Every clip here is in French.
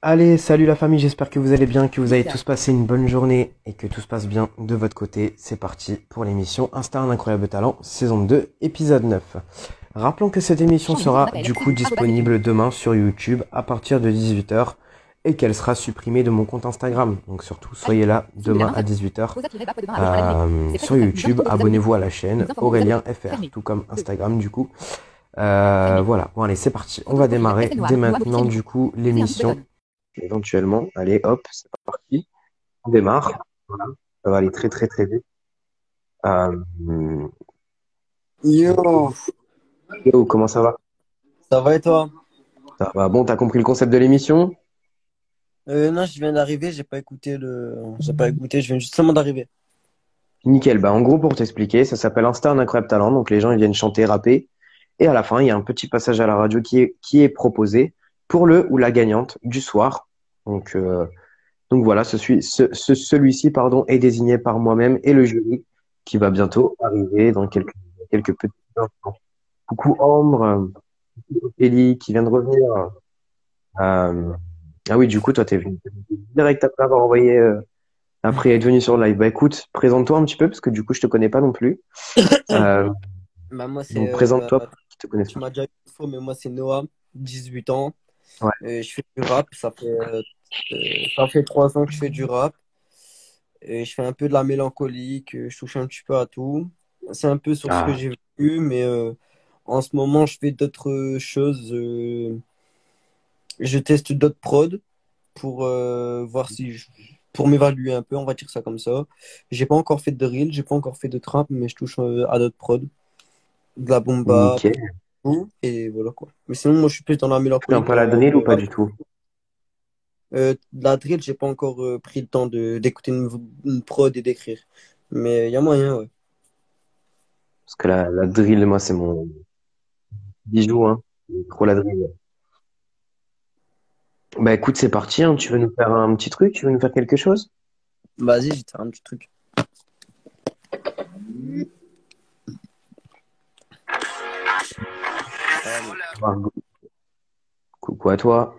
Allez, salut la famille, j'espère que vous allez bien, que vous avez tous passé une bonne journée et que tout se passe bien de votre côté. C'est parti pour l'émission Insta un incroyable talent, saison 2, épisode 9. Rappelons que cette émission sera du coup disponible demain sur YouTube à partir de 18h et qu'elle sera supprimée de mon compte Instagram. Donc surtout, soyez là demain à 18h sur YouTube. Abonnez-vous à la chaîne Aurélien FR, tout comme Instagram du coup. Voilà, bon allez, c'est parti. On va démarrer dès maintenant du coup l'émission. Éventuellement, allez, hop, c'est parti. On démarre. Voilà. Ça va aller très très très vite. Euh, Yo, Yo, comment ça va? ça va et toi? Ça va. Bon, t'as compris le concept de l'émission? Non, je viens d'arriver, j'ai pas écouté, je viens justement d'arriver. Nickel. Bah, en gros, pour t'expliquer, ça s'appelle Insta un incroyable talent. Donc, les gens, ils viennent chanter, rapper. Et à la fin, il y a un petit passage à la radio qui est proposé pour le ou la gagnante du soir. Donc, euh, donc voilà, celui-ci, pardon, est désigné par moi-même et le jury qui va bientôt arriver dans quelques petits instants. Coucou Ambre, Ellie qui vient de revenir. Euh, ah oui, du coup, toi, t'es venu direct après avoir envoyé, après être venu sur le live. Bah écoute, présente-toi un petit peu parce que du coup, je te connais pas non plus. Euh, Bah, moi, donc présente-toi pour ceux qui te connaissent tu pas. m'as déjà eu une fois, mais moi, c'est Noah, 18 ans. Ouais. Je fais du rap, ça fait 3 ans que je fais du rap. Et je fais un peu de la mélancolie, que je touche un petit peu à tout. C'est un peu sur ce que Ah, j'ai vécu, mais en ce moment, je fais d'autres choses. Je teste d'autres prods pour voir si pour m'évaluer un peu, on va dire ça comme ça. J'ai pas encore fait de reel, j'ai pas encore fait de trap, mais je touche à d'autres prods, de la bomba, nickel. tout, et voilà quoi. Mais sinon, moi je suis plus dans la Tu fais un mélancolie peu la drill ou pas du tout? de la drill, j'ai pas encore pris le temps d'écouter une prod et d'écrire. Mais il y a moyen, ouais. Parce que la drill, moi, c'est mon bijou, hein. J'aime trop la drill. Bah écoute, c'est parti, hein. Tu veux nous faire un petit truc? Tu veux nous faire quelque chose? Vas-y, je vais te faire un petit truc. Margot, coucou à toi.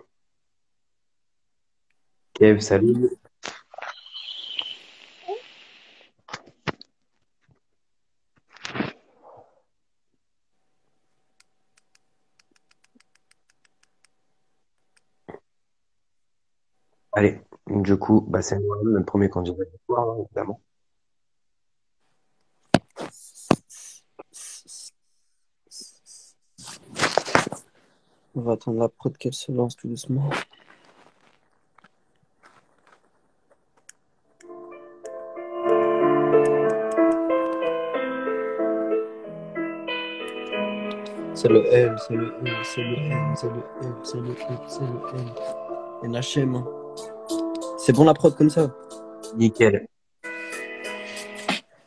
Kev, salut. Allez, du coup, bah, c'est moi, le premier candidat du soir, hein, évidemment. On va attendre la prod qu'elle se lance tout doucement. C'est le L, c'est le E, c'est le M, c'est le L, c'est le E, c'est le N. NHM, hein. C'est bon la prod comme ça? Nickel.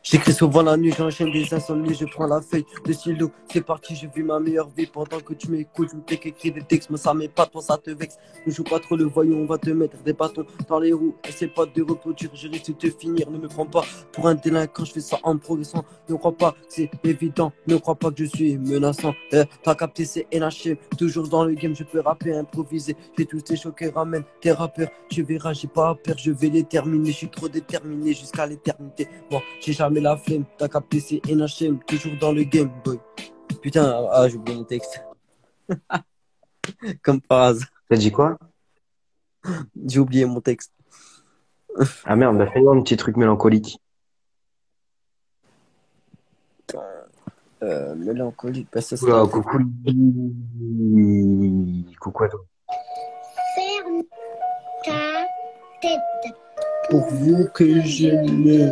J'écris souvent la nuit, j'enchaîne des insomnies, je prends la feuille de stylo, c'est parti, je vis ma meilleure vie pendant que tu m'écoutes, je me fais qu'écrire des textes, mais ça m'épate, toi ça te vexe. Ne joue pas trop le voyou, on va te mettre des bâtons dans les roues, essaie pas de reproduire, je risque de te finir, ne me prends pas pour un délinquant, je fais ça en progressant, ne crois pas, c'est évident, ne crois pas que je suis menaçant, t'as capté c'est NHM, toujours dans le game, je peux rapper, improviser, j'ai tous tes choqués, ramène tes rappeurs, tu verras, j'ai pas à perdre, je vais les terminer, je suis trop déterminé jusqu'à l'éternité. Bon, j'ai jamais la flemme, t'as capté c'est NHM, toujours dans le game, boy. Putain, j'ai oublié mon texte. Comme par hasard, T'as dit quoi? j'ai oublié mon texte. Ah merde, bah fais-moi un petit truc mélancolique. Mélancolique, bah ça c'était Oula, un peu. coucou Lily. Coucou à toi. Ferme ta tête. Pourvu que je ne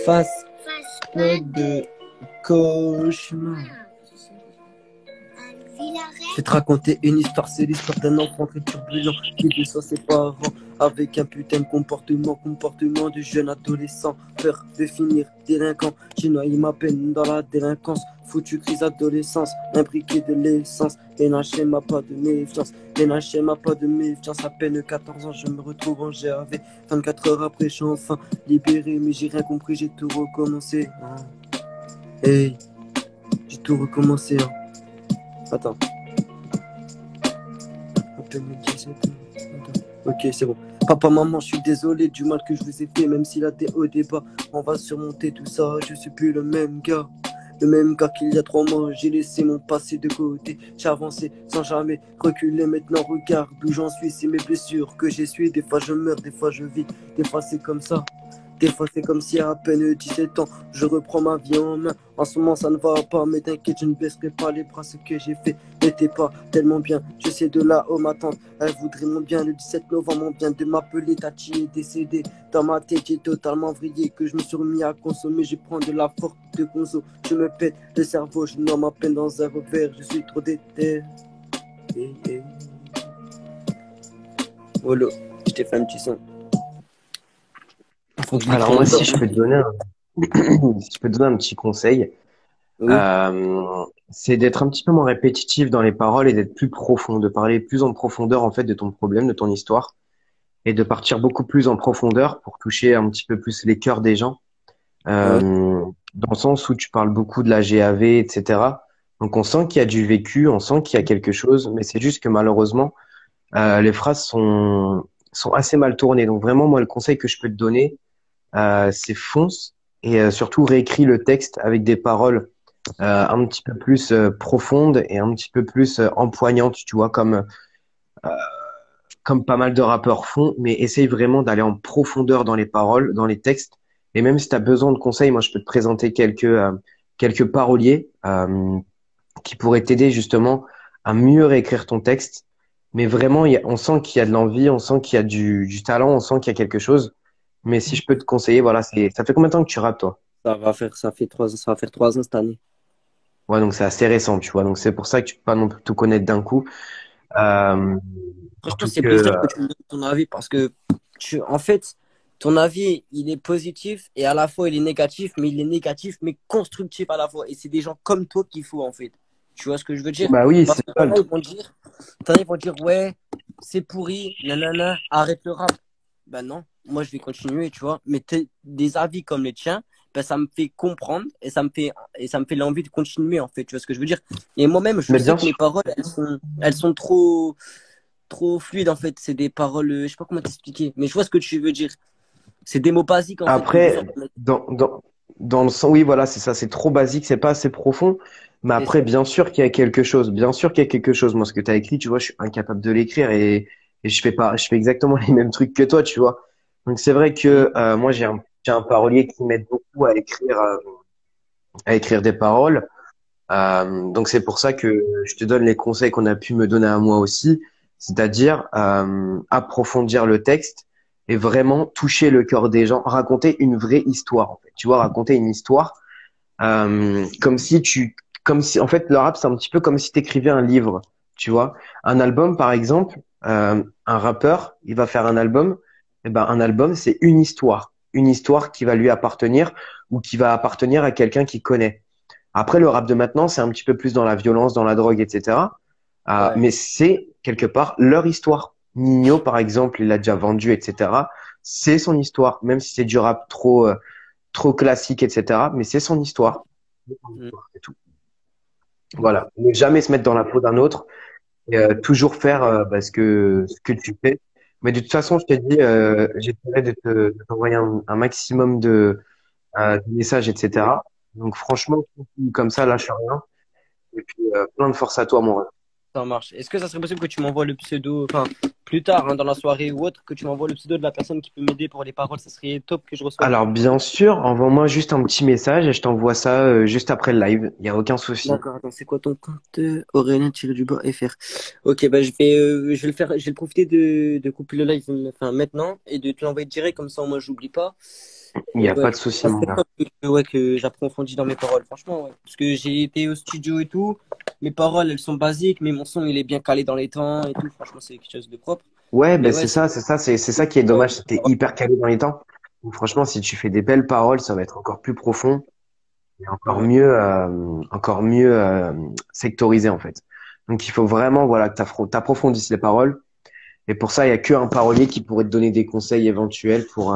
fasse Fasse pas de cauchemar. Je vais te raconter une histoire, c'est l'histoire d'un enfant très turbulent qui déçoit ses parents avec un putain de comportement de jeune adolescent. Peur de finir délinquant, j'ai noyé ma peine dans la délinquance. Foutu crise adolescence, imbriqué de l'essence. NHM a pas de méfiance, NHM a pas de méfiance. À peine 14 ans, je me retrouve en GAV. 24 heures après, je suis enfin libéré, mais j'ai rien compris, j'ai tout recommencé. Hey, j'ai tout recommencé. Attends. 2017. Attends. Ok, c'est bon. Papa, maman, je suis désolé du mal que je vous ai fait, même s'il a des hauts débats. On va surmonter tout ça, je suis plus le même gars. Le même gars qu'il y a 3 mois, j'ai laissé mon passé de côté. J'ai avancé sans jamais reculer. Maintenant, regarde où j'en suis, c'est mes blessures que j'essuie. Des fois, je meurs, des fois, je vis. Des fois, c'est comme ça. Des fois, c'est comme si à peine 17 ans, je reprends ma vie en main. En ce moment, ça ne va pas, mais t'inquiète, je ne baisserai pas les bras. Ce que j'ai fait n'était pas tellement bien. Je sais de là-haut, ma tante, elle voudrait mon bien. Le 17 novembre, on vient de m'appeler. Tati est décédée. Dans ma tête, j'ai totalement vrillé. Que je me suis remis à consommer. Je prends de la force de conso. Je me pète le cerveau, je noie ma peine dans un revers. Je suis trop déter. Olo, je t'ai fait un petit son. Faut que je Alors l'écrive moi, si encore. je peux te donner si je peux te donner un petit conseil, Oui. c'est d'être un petit peu moins répétitif dans les paroles et d'être plus profond, de parler plus en profondeur en fait de ton problème, de ton histoire, et de partir beaucoup plus en profondeur pour toucher un petit peu plus les cœurs des gens. Ouais. Dans le sens où tu parles beaucoup de la GAV, etc. Donc on sent qu'il y a du vécu, on sent qu'il y a quelque chose, mais c'est juste que malheureusement, les phrases sont assez mal tournées. Donc vraiment, moi, le conseil que je peux te donner, c'est fonce et surtout réécris le texte avec des paroles un petit peu plus profondes et un petit peu plus empoignantes, tu vois, comme pas mal de rappeurs font, mais essaye vraiment d'aller en profondeur dans les paroles, dans les textes. Et même si tu as besoin de conseils, moi, je peux te présenter quelques paroliers qui pourraient t'aider justement à mieux réécrire ton texte. Mais vraiment, on sent qu'il y a de l'envie, on sent qu'il y a du talent, on sent qu'il y a quelque chose. Mais si je peux te conseiller, voilà, ça fait combien de temps que tu rappes, toi? Ça va faire 3 ans cette année. Ouais, donc c'est assez récent, tu vois. Donc c'est pour ça que tu peux pas non plus tout connaître d'un coup. Euh, Franchement, Surtout c'est que, plaisir que tu me donnes ton avis parce que en fait, ton avis, il est positif et à la fois il est négatif, mais il est négatif, mais constructif à la fois. Et c'est des gens comme toi qu'il faut en fait. Tu vois ce que je veux dire? bah oui, Parce c'est que ça le truc. t'en as, ils vont dire, ouais, c'est pourri, nanana, arrête le rap. Ben non, moi je vais continuer, tu vois. Mais des avis comme les tiens, ben ça me fait comprendre et ça me fait l'envie de continuer en fait. Tu vois ce que je veux dire? Et moi-même, je Mais sais bien que mes sûr. paroles, elles sont trop fluide en fait. C'est des paroles, je sais pas comment t'expliquer, mais je vois ce que tu veux dire. C'est des mots basiques en fait que je sors. Après, dans le sens, oui, voilà, c'est ça, c'est trop basique, c'est pas assez profond. Mais C'est après, ça. bien sûr qu'il y a quelque chose. Bien sûr qu'il y a quelque chose. Moi, ce que tu as écrit, tu vois, je suis incapable de l'écrire et je fais exactement les mêmes trucs que toi, tu vois. Donc, c'est vrai que moi, j'ai un parolier qui m'aide beaucoup à écrire des paroles. Donc, c'est pour ça que je te donne les conseils qu'on a pu me donner à moi aussi, c'est-à-dire approfondir le texte et vraiment toucher le cœur des gens, raconter une vraie histoire, en fait. Tu vois, raconter une histoire comme si comme si, en fait, le rap, c'est un petit peu comme si tu écrivais un livre, tu vois. Un album, par exemple, un rappeur, il va faire un album, et ben, un album, c'est une histoire qui va lui appartenir ou qui va appartenir à quelqu'un qui connaît. Après, le rap de maintenant, c'est un petit peu plus dans la violence, dans la drogue, etc. Ouais. Mais c'est quelque part leur histoire. Nino, par exemple, il a déjà vendu, etc. C'est son histoire, même si c'est du rap trop classique, etc. Mais c'est son histoire. Mm. C'est tout. Voilà. Ne jamais se mettre dans la peau d'un autre et toujours faire ce que tu fais. Mais de toute façon, je t'ai dit, j'essaierai de t'envoyer un maximum de messages, etc. Donc franchement, continue comme ça, lâche rien. Et puis plein de force à toi, mon ref. Ça marche. Est-ce que ça serait possible que tu m'envoies le pseudo, enfin plus tard, hein, dans la soirée ou autre, que tu m'envoies le pseudo de la personne qui peut m'aider pour les paroles? Ça serait top que je reçoive. Alors bien sûr, envoie-moi juste un petit message et je t'envoie ça juste après le live. Il n'y a aucun souci. D'accord, attends, c'est quoi ton compte? Aurélien-du-bas FR. Ok, bah je vais le faire, je vais profiter de couper le live enfin, maintenant et de te l'envoyer direct, comme ça moi j'oublie pas. Il n'y Et a ouais, pas de souci, ça mon serait gars. top que j'approfondis dans mes paroles, franchement, ouais. Parce que j'ai été au studio et tout, mes paroles elles sont basiques, mais mon son il est bien calé dans les temps et tout, franchement c'est quelque chose de propre. Ouais, Et ben ouais, c'est ça qui est dommage, c'est que t'es hyper calé dans les temps. Donc, franchement, si tu fais des belles paroles, ça va être encore plus profond et ouais. encore mieux sectorisé en fait. Donc il faut vraiment voilà que t'approfondisses les paroles. Et pour ça, il y a qu'un parolier qui pourrait te donner des conseils éventuels pour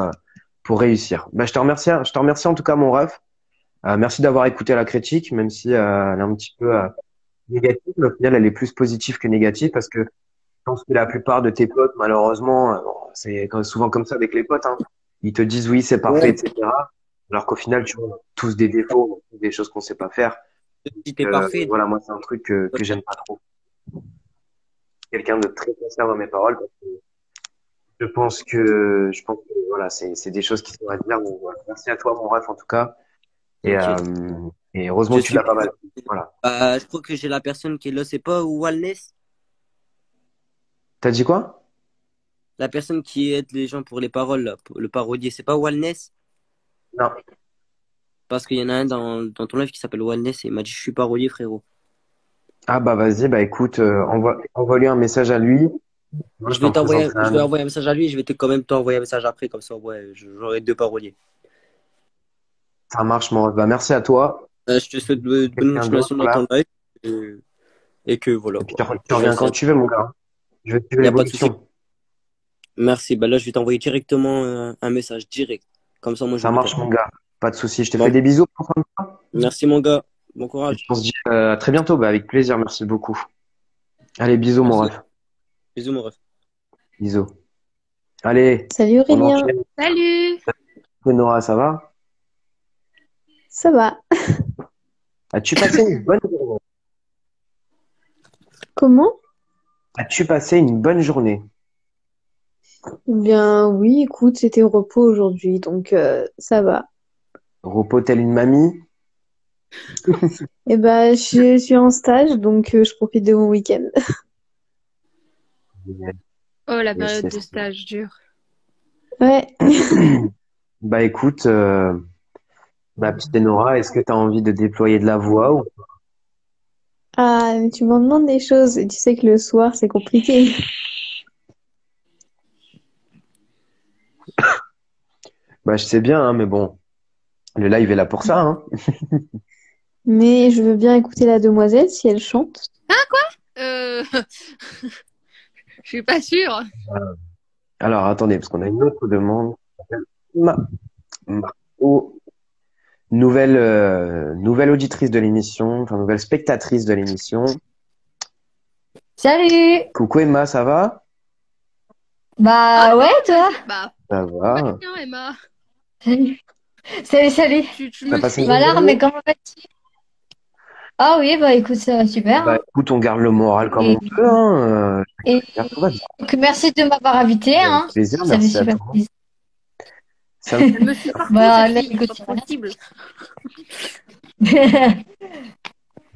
réussir. Ben, je te remercie en tout cas, mon ref. Merci d'avoir écouté la critique, même si elle est un petit peu négative, mais au final, elle est plus positive que négative parce que pense que la plupart de tes potes, malheureusement, bon, c'est souvent comme ça avec les potes, hein. Ils te disent oui, c'est parfait, Ouais, etc. Alors qu'au final, tu vois, on a tous des défauts, des choses qu'on sait pas faire. si t'es parfait. Voilà, moi, c'est un truc que j'aime pas trop. Quelqu'un de très sincère dans mes paroles, parce que je pense que voilà, c'est des choses qui sont à dire. Donc, voilà. Merci à toi, mon ref, en tout cas. Et, Ok. et heureusement Je que tu suis. l'as pas mal. Voilà. Je crois que j'ai la personne qui est là, c'est pas Wellness? T'as dit quoi? La personne qui aide les gens pour les paroles, là, le parolier, c'est pas Wellness? Non. Parce qu'il y en a un dans ton live qui s'appelle Wellness et il m'a dit je suis parolier, frérot. Ah bah vas-y, bah écoute, envoie-lui un message à lui. Moi, je t'en présenterai Je un vais autre. envoyer un message à lui et je vais quand même t'envoyer un message après, comme ça, ouais, j'aurai deux paroliers. Ça marche, mon ref. Bah merci à toi. Je te souhaite de bonne Quelqu'un d'autre continuation dans ton là. live et, et que voilà, Et puis quoi. tu reviens Merci quand à toi. tu veux, mon gars. Je vais suivre Il n'y a pas de souci. l'évolution. Merci. Bah là, je vais t'envoyer directement un message direct. Comme ça, moi, Ça j'oublie pas. marche, mon gars. Pas de souci. Je te fais Bon, des bisous. Prends soin de toi. merci, mon gars. Bon Et puis courage. on se dit à très bientôt. Bah avec plaisir. Merci beaucoup. Allez, bisous, mon Merci. ref. Bisous, mon ref. Bisous. Allez, Salut on Aurélien, enchaîne. Salut! Nora, ça va? ça va? As-tu passé une bonne journée? Comment? As-tu passé une bonne journée? Bien oui, écoute, c'était au repos aujourd'hui, donc ça va. Repos telle une mamie? Eh ben, je suis en stage, donc je profite de mon week-end. Oh, la Yes, période de yes. stage dure. Ouais. Bah écoute, ma petite Nora, est-ce que tu as envie de déployer de la voix ou... Ah, mais tu m'en demandes des choses, et tu sais que le soir, c'est compliqué. Bah je sais bien, hein, mais bon, le live est là pour ça, hein. Mais je veux bien écouter la demoiselle si elle chante. Euh... Je suis pas sûre. Alors attendez, parce qu'on a une autre demande. Ma, oh, nouvelle auditrice de l'émission, enfin nouvelle spectatrice de l'émission. Salut! Coucou Emma, ça va? Bah ouais, toi? Bah, Ça va. bien, Emma. Salut, salut. Tu T'as me passé suis. une Bah bonne alors, journée? mais comment vas-tu? Ah oui, bah écoute, ça va super, Bah hein. écoute, on garde le moral comme Et, on peut, hein. et Tout va bien. donc, merci de m'avoir invité, Avec hein. plaisir, Ça fait merci à super toi. plaisir. Ça me- Elle me suit partout, Bah cette là, fille. écoute, C'est pas possible.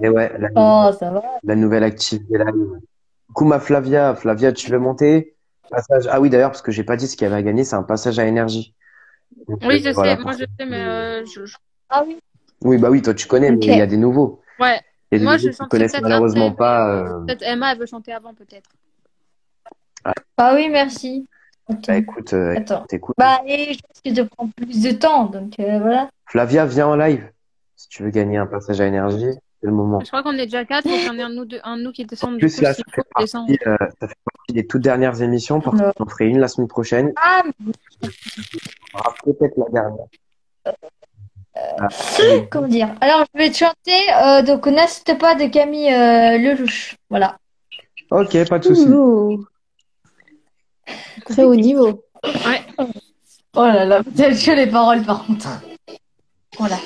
Et ouais, oh, ça va. la nouvelle activité live. Coucou ma Flavia. Flavia, tu veux monter? Passage. Ah oui, d'ailleurs, parce que j'ai pas dit ce qu'il y avait à gagner, c'est un passage à énergie. Donc, Oui, je voilà, sais. pour Moi, je ceux sais, qui- mais Ah oui, Oui, bah oui, toi tu connais, mais ok. il y a des nouveaux. ouais. Il y a des Moi, nouveaux je qui chanterai connaissent peut-être malheureusement après, mais pas. peut-être Emma, elle veut chanter avant, peut-être. Ah oui, merci. Bah Attends, écoute, attends. t'écoutes. Bah, et je pense que je prends plus de temps, donc voilà. Flavia, viens en live. Si tu veux gagner un passage à énergie, c'est le moment. Je crois qu'on est déjà quatre, faut qu'il y en ait un de nous qui En descende. Du plus, coup, là, s'il faut descendre. ça fait partie des toutes dernières émissions. Par contre, Alors, on en ferait une la semaine prochaine. ah, On fera peut-être la dernière. Ah, comment dire? Alors, je vais te chanter, donc, N'hésite pas de Camille Lelouch. Voilà. ok, pas de souci. Ouh, très haut niveau. Ouais. Oh là là, peut-être que les paroles, par contre. Voilà.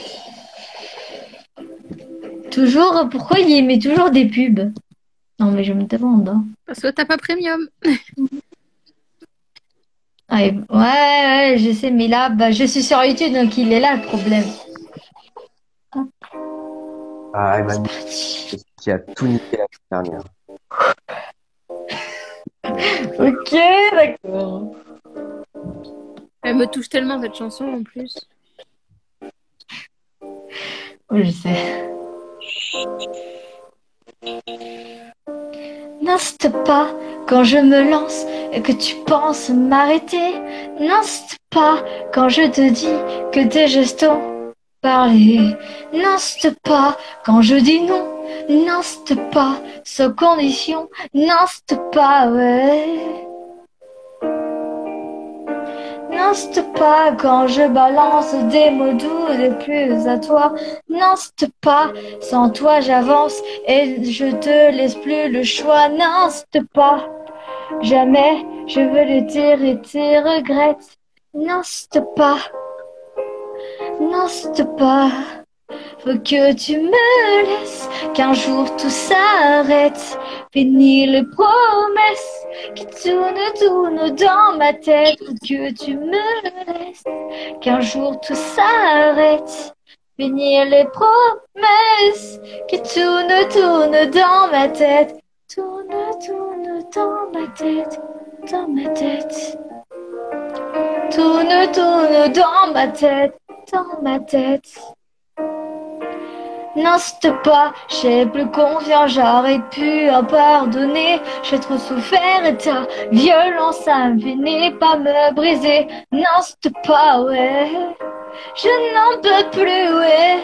Toujours, pourquoi il met toujours des pubs? Non, mais je me demande, hein. Parce que t'as pas premium. Ah, ouais, je sais, mais là, bah, je suis sur YouTube, donc il est là le problème. Ah, Emmanuel, Parti. qui a tout niqué la semaine dernière. Ok, d'accord. Elle me touche tellement, cette chanson, en plus. Oui, je sais. N'insiste pas quand je me lance et que tu penses m'arrêter. N'insiste pas quand je te dis que tes gestes ont parlé. N'insiste pas quand je dis non. N'insiste pas sans condition. N'insiste pas, ouais. N'insiste pas quand je balance des mots doux des plus à toi. N'insiste pas, sans toi j'avance et je te laisse plus le choix. N'insiste pas, Jamais je veux le dire et tu regrettes. Non, stop pas. Non, stop pas. Faut que tu me laisses, qu'un jour tout s'arrête. Fini les promesses qui tournent dans ma tête. Faut que tu me laisses, qu'un jour tout s'arrête. Fini les promesses qui tournent dans ma tête. Tourne dans ma tête, dans ma tête. Tourne dans ma tête, dans ma tête. Non, stop pas, j'ai plus confiance, j'arrête plus à pardonner. J'ai trop souffert et ta violence a fini par me briser. Non, stop pas, ouais, je n'en peux plus, ouais.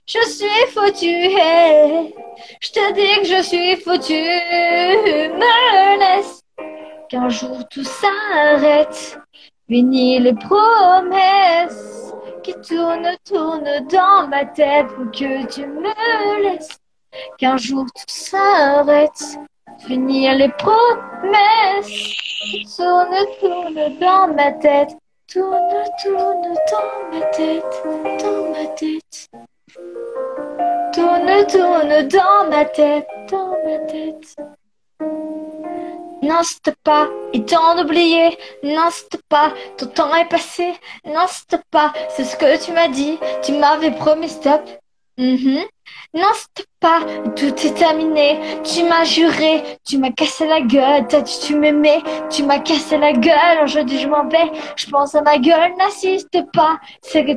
Je suis foutu, hey. Je te dis que je suis foutu. Me laisse, qu'un jour tout s'arrête. Fini les promesses qui tournent dans ma tête. Faut que tu me laisses, qu'un jour tout s'arrête. Finir les promesses qui tournent dans ma tête. Tourne dans ma tête, dans ma tête. Tourne dans ma tête, dans ma tête. Non, stop pas, il temps d'oublier. Non, stop pas, ton temps est passé. Non, stop pas, c'est ce que tu m'as dit. Tu m'avais promis stop. Non, stop pas, tout est terminé. Tu m'as juré, tu m'as cassé la gueule. T'as dit tu m'aimais, tu m'as cassé la gueule. Aujourd'hui je m'en vais, je pense à ma gueule. N'insiste pas, c'est que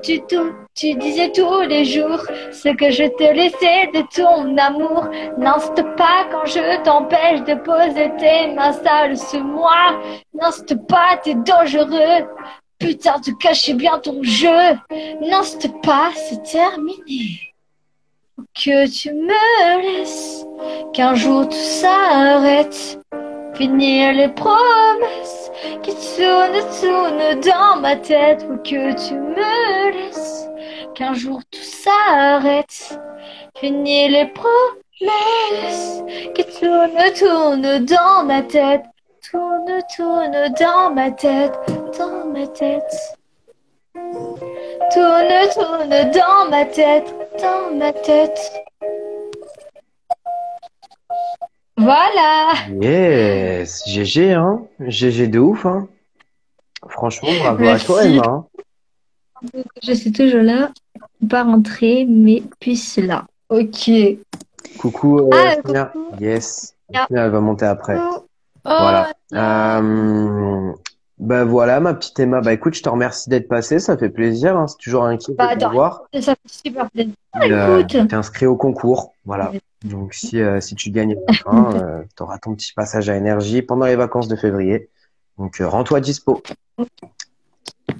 tu disais tous les jours ce que je te laissais de ton amour. Non, stop pas quand je t'empêche de poser tes mains sales sur moi. Non, stop pas, t'es dangereux. Putain, tu cachais bien ton jeu. Non, stop pas, c'est terminé. Que tu me laisses, qu'un jour tout s'arrête. Finir les promesses qui tournent dans ma tête. Faut que tu me laisses, qu'un jour tout s'arrête. Finir les promesses qui tournent dans ma tête. Tourne dans ma tête, dans ma tête. Tourne dans ma tête, dans ma tête. Voilà. Yes, GG, hein. GG de ouf, hein. Franchement, bravo à toi, Merci. Emma. Hein. Je suis toujours là, pas rentrée, mais puisse là. Ok. Coucou, Ah, Sonia. coucou. Yes. Ah. Sonia, elle va monter après. Oh, Voilà. Bah voilà, ma petite Emma. Bah écoute, je te remercie d'être passée, ça fait plaisir. Hein. C'est toujours un kiff Bah, de te attends. voir. Ça fait super plaisir. T'es inscrit au concours, voilà. Donc si tu gagnes à la fin, t'auras ton petit passage à énergie pendant les vacances de février. Donc rends-toi dispo.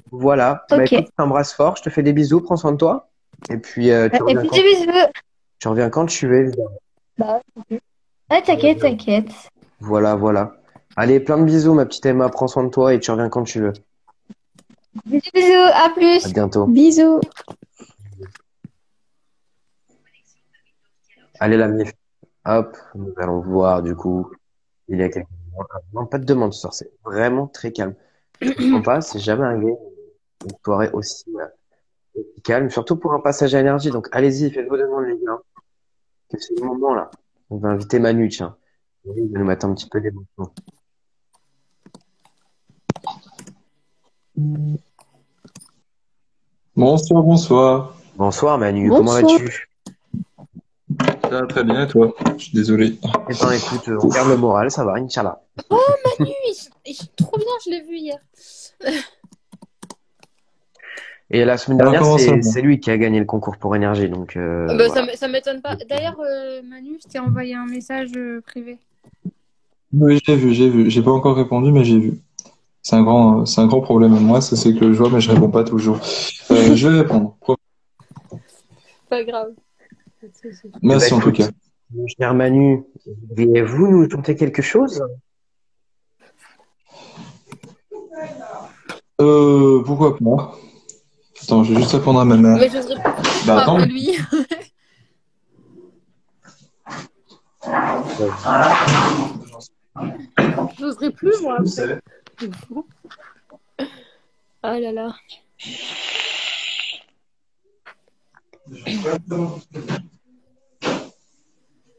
Voilà. Bah Ok. écoute, je t'embrasse fort, je te fais des bisous, prends soin de toi. Et puis Et puis des bisous. tu reviens quand tu veux, évidemment. Ah, t'inquiète. Voilà, voilà. Allez, plein de bisous, ma petite Emma, prends soin de toi et tu reviens quand tu veux. Bisous, à plus. À bientôt. Bisous. Allez, la mif. Hop, nous allons voir du coup. Il y a quelques mois. Non, pas de demande ce soir, c'est vraiment très calme. Je comprends pas, c'est jamais arrivé une soirée aussi calme, surtout pour un passage à énergie. Donc allez-y, faites vos demandes, les gars. Que c'est le moment là. On va inviter Manu, tiens. Il va nous mettre un petit peu d'émotion. Bonsoir, bonsoir. Bonsoir Manu, Bonsoir. comment vas-tu? Ça va très bien, et toi? Je suis désolé. Eh ben écoute, on garde le moral, ça va, Inch'Allah. Manu, il est trop bien, je l'ai vu hier. Et la semaine Ça va dernière, commencer, c'est lui qui a gagné le concours pour énergie, donc Bah, voilà. ça m'étonne pas. D'ailleurs, Manu, je t'ai envoyé un message privé. Oui, j'ai vu. J'ai pas encore répondu, mais j'ai vu. C'est un grand problème à moi, ça c'est que je vois, mais je réponds pas toujours. Je vais répondre. Pas grave. Merci Eh ben, en tout écoute, cas. mon cher Manu, voulez-vous nous chanter quelque chose? Pourquoi pas? Attends, je vais juste répondre à ma mère. Mais j'oserais pas Bah attends. après lui. J'oserais ferai plus, moi, Je après. sais. Ah là là.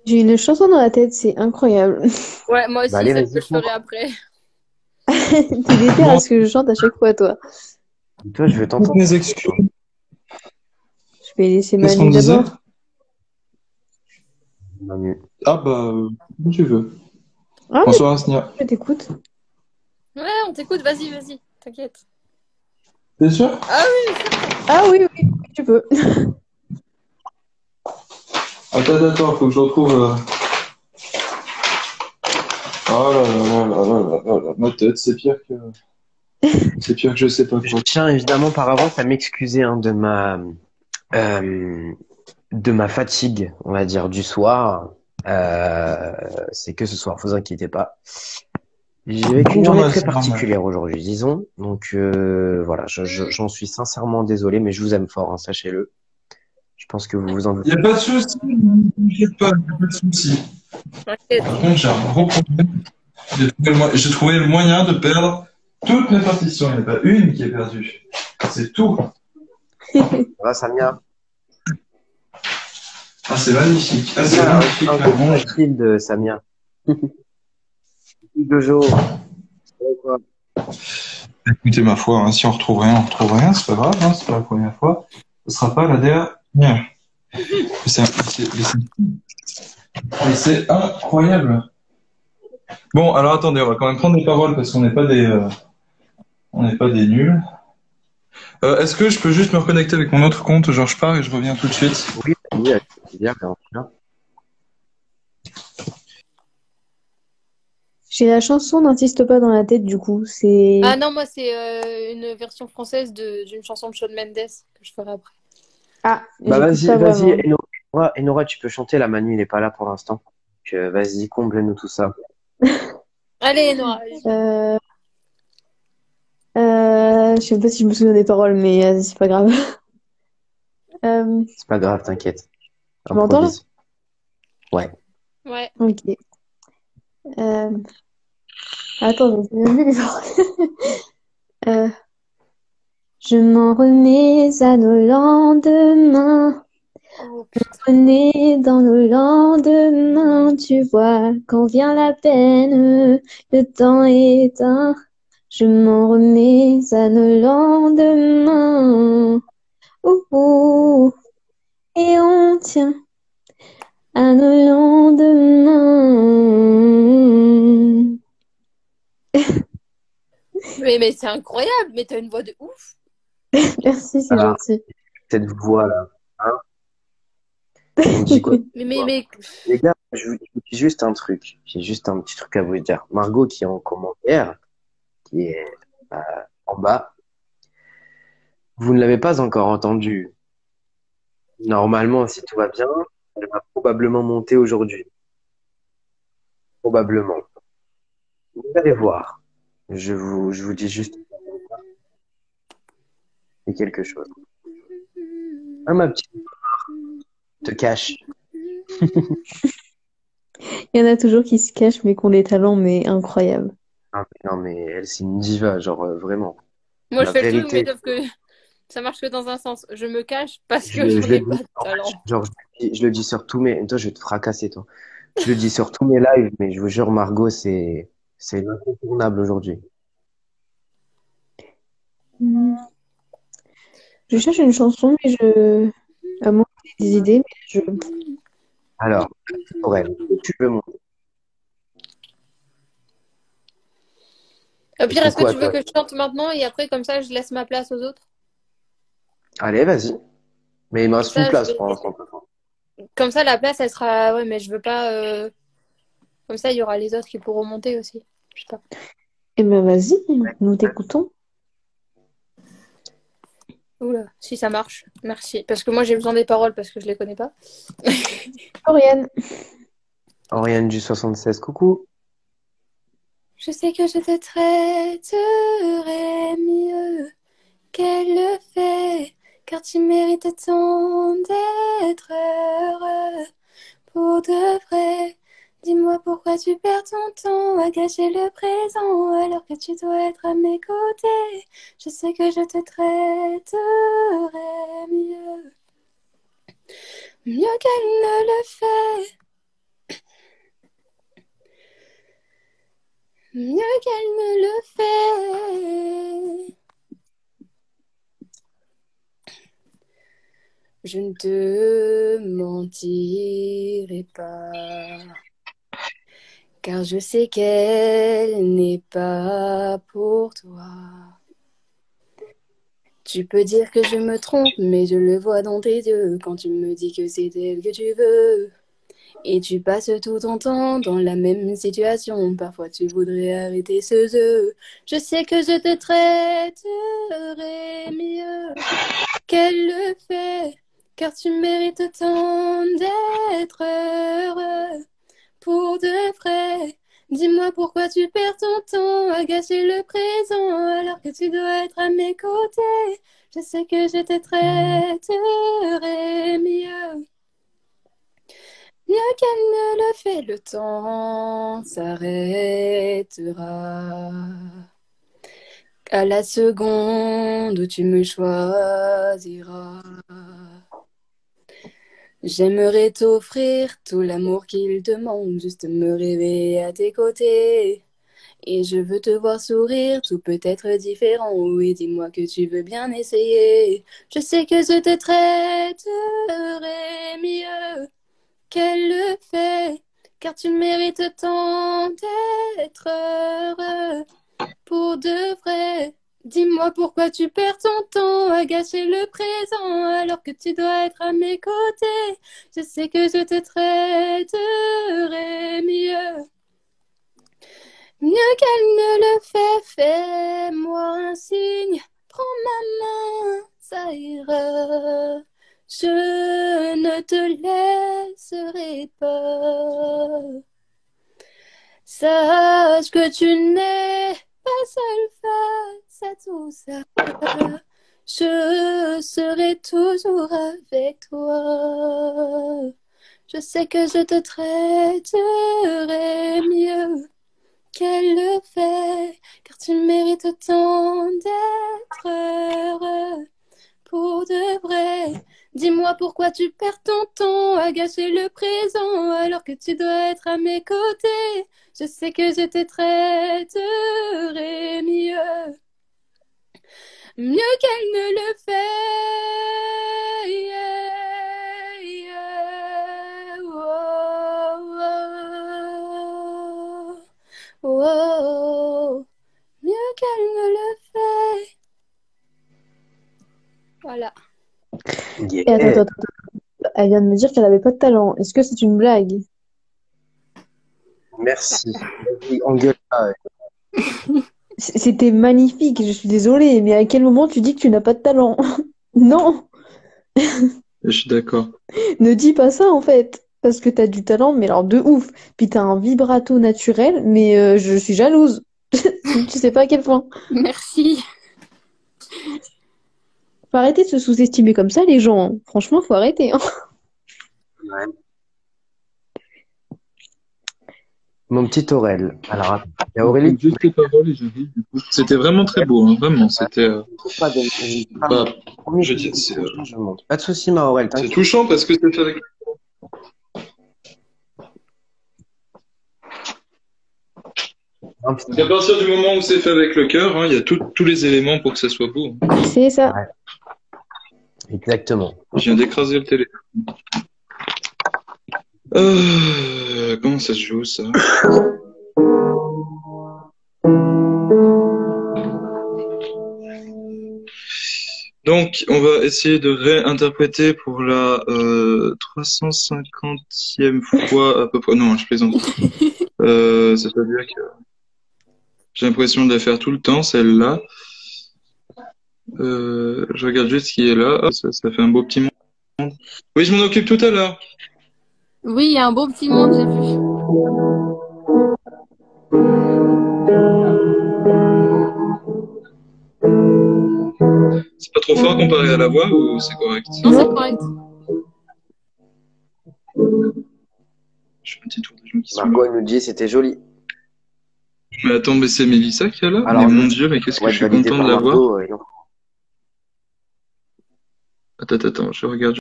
J'ai une chanson dans la tête, c'est incroyable. Ouais, moi aussi, Bah allez, celle que vas-y, je ferai après. T'es déter à ce que je chante à chaque fois, toi. toi, je veux Toutes t'entendre. mes excuses. Je vais laisser Qu'est-ce qu'on Manu disait? d'abord. Manu. Ah bah, comme tu veux. Ah, mais Bonsoir Asnia. je t'écoute. Ouais, on t'écoute, vas-y, t'inquiète. T'es sûr? Ah oui, Ah oui, oui, tu peux. Attends, faut que je retrouve. Oh là là là là là là là, ma tête, c'est pire que je sais pas Je quoi. tiens évidemment par avance à m'excuser de ma fatigue, on va dire, du soir. C'est que ce soir, vous inquiétez pas. J'ai vécu une journée Normal, très c'est normal. particulière aujourd'hui, disons. Donc voilà, j'en suis sincèrement désolé, mais je vous aime fort, hein, sachez-le. Je pense que vous vous en Il doutez. n'y a pas de souci, ne t'inquiète pas, il n'y a pas de souci. t'inquiète. Par contre, j'ai un gros problème. J'ai trouvé le moyen de perdre toutes mes partitions. Il n'y en a pas une qui est perdue. C'est tout. Ça va, Samia? Ah, c'est magnifique. Ah, c'est Samia, magnifique. un mais peu bon, tranquille de Samia. Dojo. écoutez, ma foi, hein, si on retrouve rien, c'est pas grave, hein, c'est pas la première fois. Ce sera pas la dernière. Mais c'est incroyable. Bon, alors attendez, on va quand même prendre des paroles parce qu'on n'est pas des nuls. Est-ce que je peux juste me reconnecter avec mon autre compte, genre je pars et je reviens tout de suite? Oui, oui, avec plaisir, bien sûr. J'ai la chanson N'insiste pas dans la tête, du coup. C'est. Ah non, moi, c'est une version française d'une chanson de Shawn Mendes que je ferai après. Ah, Bah j'écoute pas vas-y, vraiment. Enora, tu peux chanter, la Manu, il est pas là pour l'instant. Donc, vas-y, comble-nous tout ça. Allez, Nora. Euh, je sais pas si je me souviens des paroles, mais c'est pas grave. C'est pas grave, t'inquiète. Tu m'entends là? Improvise. Ouais. Ouais. Ok. Attends, je sais même plus les paroles. Euh, Je m'en remets à nos lendemains. Oh, On est dans nos lendemains, tu vois, quand vient la peine, le temps est un. Je m'en remets à nos lendemains. Ouh, ouh, et on tient à nos lendemains. mais c'est incroyable, mais t'as une voix de ouf. Merci, c'est Alors, gentil. cette voix-là, hein, on dit quoi? Mais Les gars, je vous dis juste un truc. J'ai juste un petit truc à vous dire. Margot qui est en commentaire, qui est euh, en bas, vous ne l'avez pas encore entendu. Normalement, si tout va bien, elle va probablement monter aujourd'hui. Probablement. Vous allez voir. Je vous dis juste quelque chose. Ah, ma petite, te cache. Il y en a toujours qui se cachent, mais qui ont des talents, mais incroyables. Ah, non, mais elle, c'est une diva, genre, vraiment. moi, je La fais le truc, mais vérité, sauf que ça marche que dans un sens. Je me cache parce je, que je j'en le ai dis, pas de en talent. fait, genre, je le dis sur tous mes, toi, je vais te fracasser, toi. Je le dis sur tous mes lives, mais je vous jure, Margot, c'est incontournable aujourd'hui. Je cherche une chanson, mais à moi, j'ai des idées, mais Alors, Aurèle, tu veux monter? Au pire, C'est est-ce que quoi, tu veux toi? que je chante maintenant et après, comme ça, je laisse ma place aux autres? Allez, vas-y. Mais il me Comme reste une ça, place pour l'instant. comme ça, la place, elle sera. Ouais, mais je veux pas. Comme ça, il y aura les autres qui pourront monter aussi. Je sais pas. Eh ben, vas-y, nous t'écoutons. Oula, si ça marche, merci. Parce que moi, j'ai besoin des paroles parce que je les connais pas. Oriane. Oriane du 76, coucou. Je sais que je te traiterai mieux qu'elle le fait, car tu mérites tant d'être heureux. Pour de vrai, Dis-moi pourquoi tu perds ton temps à gâcher le présent alors que tu dois être à mes côtés. Je sais que je te traiterai mieux, mieux qu'elle ne le fait, mieux qu'elle ne le fait. Je ne te mentirai pas, car je sais qu'elle n'est pas pour toi. Tu peux dire que je me trompe, mais je le vois dans tes yeux quand tu me dis que c'est elle que tu veux. Et tu passes tout ton temps dans la même situation. Parfois tu voudrais arrêter ce jeu. Je sais que je te traiterai mieux qu'elle le fait, car tu mérites tant d'être heureux. Pour de vrai, dis-moi pourquoi tu perds ton temps à gâcher le présent alors que tu dois être à mes côtés. Je sais que je te traiterai mieux, mieux qu'elle ne le fait. Le temps s'arrêtera à la seconde où tu me choisiras. J'aimerais t'offrir tout l'amour qu'il te manque, juste me rêver à tes côtés. Et je veux te voir sourire, tout peut être différent. Oui, dis-moi que tu veux bien essayer. Je sais que je te traiterai mieux qu'elle le fait, car tu mérites tant d'être heureux. Pour de vrai, dis-moi pourquoi tu perds ton temps à gâcher le présent alors que tu dois être à mes côtés. Je sais que je te traiterai mieux, mieux qu'elle ne le fait. Fais-moi un signe, prends ma main, ça ira. Je ne te laisserai pas. Sache que tu n'es pas seule face à tout ça. Je serai toujours avec toi. Je sais que je te traiterai mieux qu'elle le fait, car tu mérites tant d'être heureux. Pour de vrai, dis-moi pourquoi tu perds ton temps à gâcher le présent alors que tu dois être à mes côtés. Je sais que je te traiterai mieux, mieux qu'elle ne le fait. Yeah, yeah. Oh, oh, oh. Mieux qu'elle ne le fait. Voilà. Et attends. Elle vient de me dire qu'elle avait pas de talent. Est-ce que c'est une blague? Merci. Engueule pas. C'était magnifique, je suis désolée, mais à quel moment tu dis que tu n'as pas de talent? Non, Je suis d'accord. ne dis pas ça en fait. Parce que t'as du talent, mais alors de ouf. Puis t'as un vibrato naturel, mais je suis jalouse. Tu sais pas à quel point. Merci. Faut arrêter de se sous-estimer comme ça, les gens, hein. Franchement, faut arrêter, hein. Mon petit Aurel. Alors, attends. Il y a Aurélie. Juste les paroles et j'arrive, du coup. C'était vraiment très beau, hein, vraiment. C'était. Pas de... Bah, Premier je dis, c'est je monte. Pas de soucis, ma Aurel. c'est touchant parce que c'est fait avec. Donc à partir du moment où c'est fait avec le cœur, hein, il y a tous les éléments pour que ça soit beau. C'est ça. Ouais. Exactement. Je viens d'écraser le téléphone. Comment ça se joue, ça? Donc, on va essayer de réinterpréter pour la 350e fois à peu près. Non, je plaisante. C'est-à-dire que j'ai l'impression de la faire tout le temps, celle-là. Je regarde juste ce qui est là. Ça fait un beau petit monde. Oui, je m'en occupe tout à l'heure. Oui, il y a un beau petit monde, j'ai vu. C'est pas trop fort comparé à la voix ou c'est correct? Non, c'est correct. Je fais un petit tour de gens qui sont Marco, là. elle nous dit c'était joli. Mais attends, mais c'est Mélissa qui est là? Alors, Mais mon Dieu, mais qu'est-ce que Ouais, je suis validé content de par la voir. Marco, non. Attends, je regarde.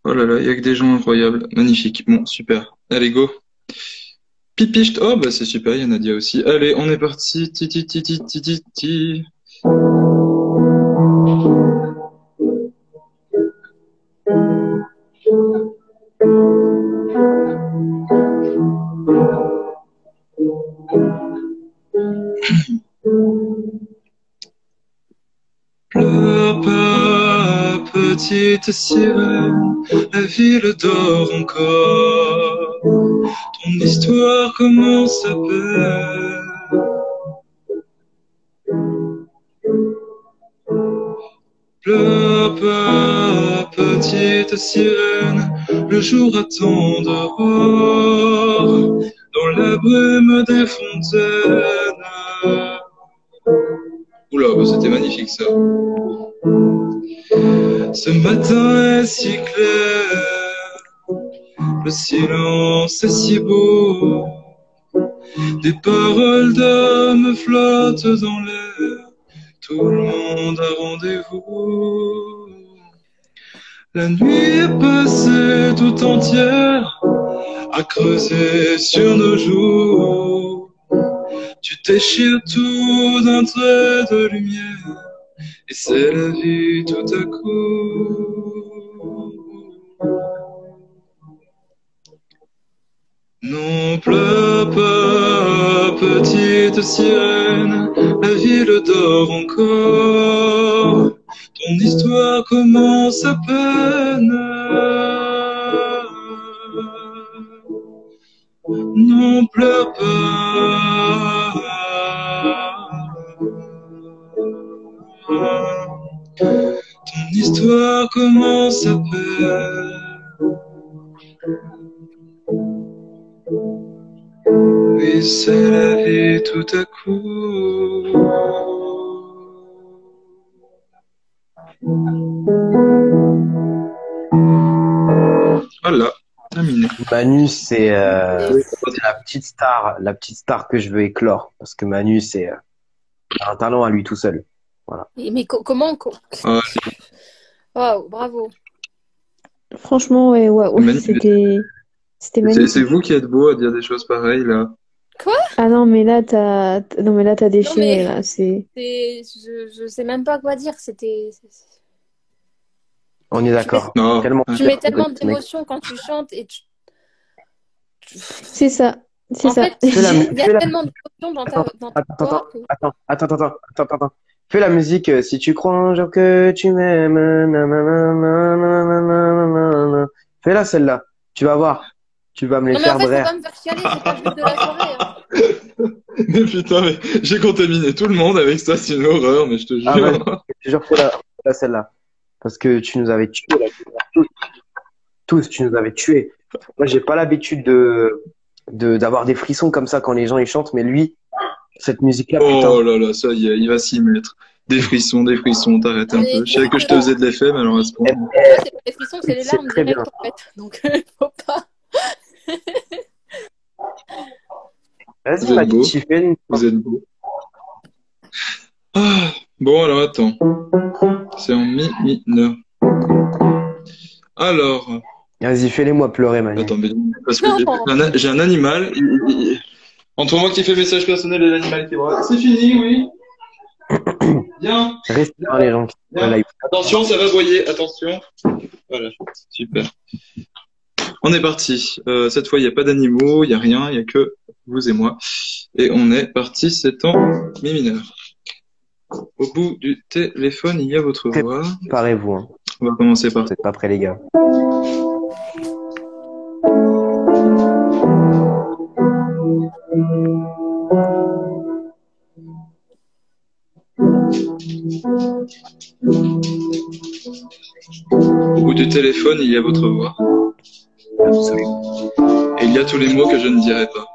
Oh là là, il y a que des gens incroyables. Magnifique. Bon, super. Allez, go. Pipicht. Oh, bah c'est super, il y a Nadia aussi. Allez, on est parti. Ti, ti, ti, ti, ti, ti, ti. Pleure pas, petite sirène, la ville dort encore. Ton histoire commence à peine. Pleure pas, petite sirène, le jour attend dehors, dans la brume des fontaines. Oula, bah c'était magnifique ça. Ce matin est si clair, le silence est si beau, des paroles d'hommes flottent dans l'air, tout le monde a rendez-vous. La nuit est passée tout entière à creuser sur nos joues. Tu déchires tout d'un trait de lumière et c'est la vie tout à coup. Non, pleure pas, petite sirène, la ville dort encore. Ton histoire commence à peine. Non, pleure pas. Ton histoire commence à peine. Oui, c'est la vie tout à coup. Voilà, terminé. Manu, c'est la petite star que je veux éclore. Parce que Manu, c'est un talent à lui tout seul. Voilà. Mais comment Ah, Waouh, bravo. Franchement, ouais, Manu, c'était c'est magnifique. vous qui êtes beau à dire des choses pareilles, là. Ah non, mais là, t'as déchiré, mais- là. Je sais même pas quoi dire. On est d'accord. Non. Tellement Tu mets tellement d'émotions quand tu chantes et C'est ça. C'est En ça. fait, Fais la- il y fais a la- tellement d'émotions dans ta voix que- Attends. Fais la musique si tu crois un jour que tu m'aimes. Nanana. Fais-la celle-là. Tu vas voir. Tu vas me les Non, mais en faire fait, faut bref. pas me faire chialer, c'est pas le but de la soirée. Hein. Mais putain, mais j'ai contaminé tout le monde avec ça, c'est une horreur, mais je te jure. Ah ouais. Je te jure, fais-la celle-là. Parce que tu nous avais tués, là. Tous, tu nous avais tués. Moi, j'ai pas l'habitude d'avoir des frissons comme ça quand les gens ils chantent, mais lui, cette musique-là, putain. Oh là là, ça y est, il va s'y mettre. Des frissons, t'arrêtes un Mais peu. Je savais que je te faisais de l'effet, mais alors à ce point. Moi, c'est pas les frissons, c'est les C'est larmes très direct, bien. en fait. Donc, faut pas. Vas-y, Vous êtes beau. Mathis, fais une. Vous êtes beau. Ah, bon, alors attends. C'est en mi mineur. Alors, Vas-y, fais-les-moi pleurer, Manu. attends, mais parce que Non. j'ai un animal. Entre moi qui fais message personnel et l'animal qui braille. C'est fini, oui. Bien. Reste dans les gens qui sont Bien. live. Attention, ça va voyer. Attention. Voilà, super. On est parti. Cette fois, il n'y a pas d'animaux, il n'y a rien, il n'y a que vous et moi. Et on est parti, c'est en mi mineur. Au bout du téléphone, il y a votre voix. Préparez-vous, hein. On va commencer par Vous n'êtes pas prêts, les gars. Au bout du téléphone, il y a votre voix. Absolument. Et il y a tous les mots que je ne dirai pas.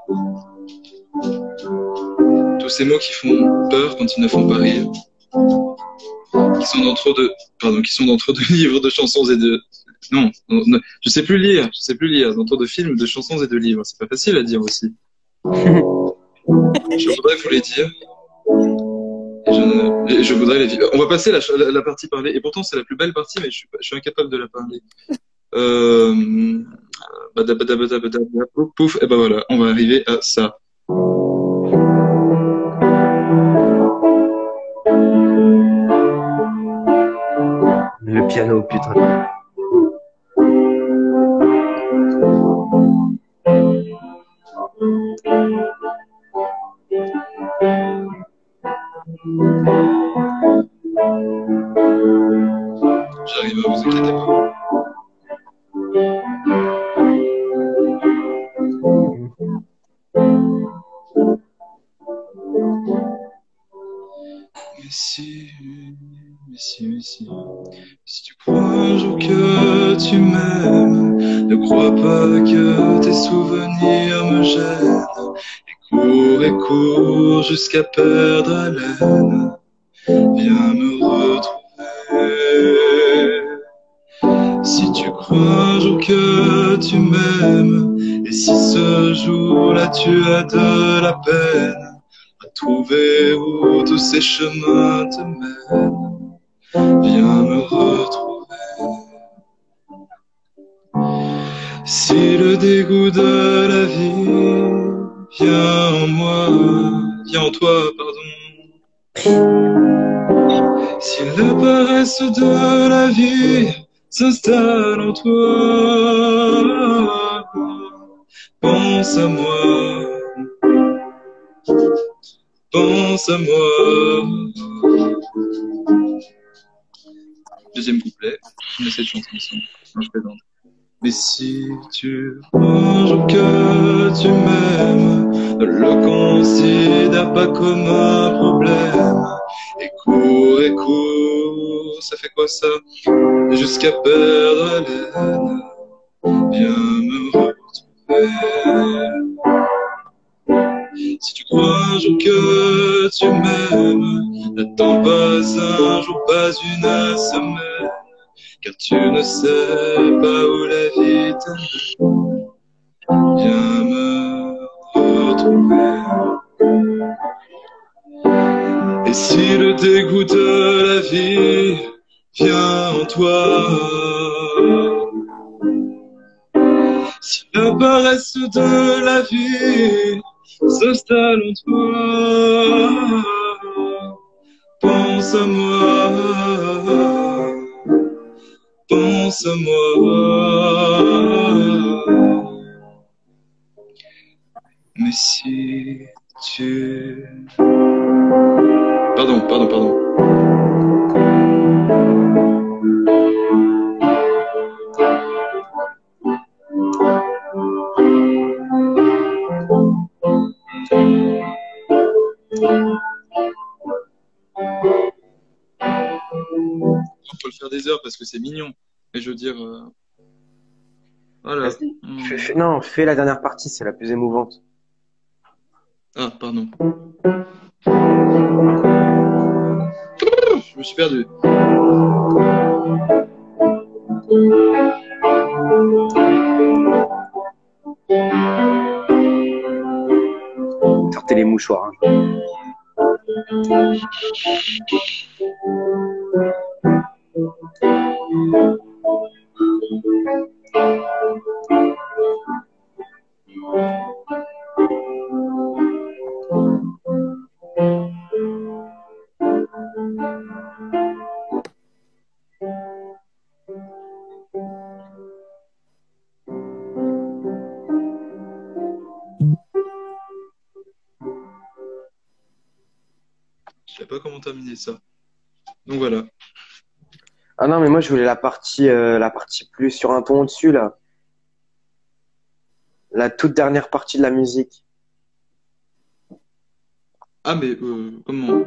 Tous ces mots qui font peur quand ils ne font pas rire. qui sont dans trop de livres, de chansons et de... Non, je sais plus lire, dans trop de films, de chansons et de livres. C'est pas facile à dire aussi. Je voudrais vous les dire. Et je voudrais les vivre. On va passer la partie parler. Et pourtant, c'est la plus belle partie, mais je suis incapable de la parler. Pouf, pouf. Et ben voilà, on va arriver à ça. Le piano, putain. J'arrive, vous inquiétez pas. Si tu crois un jour que tu m'aimes, ne crois pas que tes souvenirs me gênent. Et cours jusqu'à perdre haleine. Viens me retrouver. Si tu crois un jour que tu m'aimes, et si ce jour-là tu as de la peine à trouver où tous ces chemins te mènent, viens me retrouver. Si le dégoût de la vie vient en toi, pardon. Si la paresse de la vie s'installe en toi, pense à moi, pense à moi. Deuxième couplet, on essaie de chanter ensemble. Non, je plaisante. Mais si tu un jour que tu m'aimes, ne le considère pas comme un problème. Et cours, ça fait quoi ça? Jusqu'à perdre haleine, viens me retrouver. Si tu crois un jour que tu m'aimes, n'attends pas un jour, pas une semaine, car tu ne sais pas où la vie t'amène. Viens me retrouver. Et si le dégoût de la vie vient en toi, si la paresse de la vie s'installe en toi, pense à moi, pense à moi. Mais si tu... Pardon. On peut le faire des heures parce que c'est mignon. Mais je veux dire... Voilà. Non, fais la dernière partie, c'est la plus émouvante. Ah, pardon. Je me suis perdu. Sortez les mouchoirs. Hein. Je sais pas comment terminer ça. Donc voilà. Ah non, mais moi je voulais la partie plus sur un ton au-dessus là. La toute dernière partie de la musique. Ah mais comment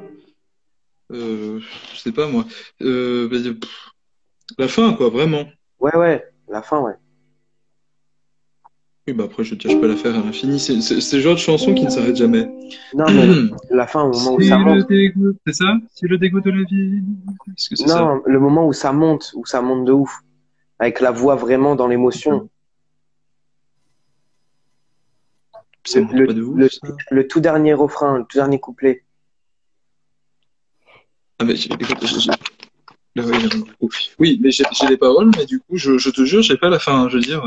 je sais pas moi. La fin quoi, vraiment. Ouais, la fin, ouais. Oui, bah après, je veux dire, je peux la faire à l'infini. C'est le genre de chanson qui ne s'arrête jamais. Non, mais la fin, au moment où Si ça le monte. dégoût, c'est ça? Si le dégoût de la vie. Est-ce que c'est ça? Non, le moment où ça monte de ouf. Avec la voix vraiment dans l'émotion. Ça monte pas de ouf, Le, ça. le tout dernier refrain, le tout dernier couplet. Ah, mais écoute, ah oui, non. Oui, mais j'ai les paroles, mais du coup, je te jure, j'ai pas la fin. Je veux dire.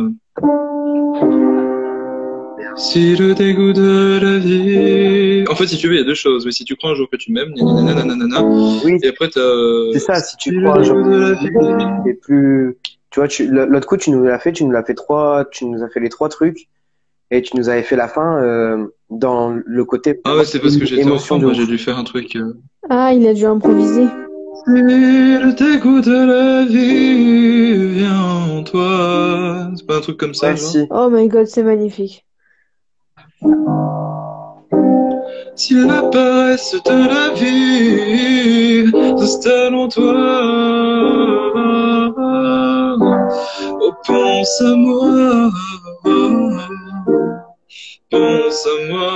Si le dégoût de la vie. En fait, si tu veux, il y a deux choses. Mais si tu crois un jour que tu m'aimes, nanana, Oui, et après, c'est ça, si tu si crois un le jour dégoût de la vie. c'est plus, tu vois, l'autre coup, tu nous as fait tu nous as fait les trois trucs, et tu nous avais fait la fin, dans le côté Ah ouais, c'est parce que j'étais émotion enfant, de moi, ouf. j'ai dû faire un truc. Ah, il a dû improviser. Si le dégoût de la vie vient en toi. C'est pas un truc comme ça, Ouais, genre? si. Oh my god, c'est magnifique. Si la paresse de la vie s'installe en toi, oh, pense à moi, pense à moi.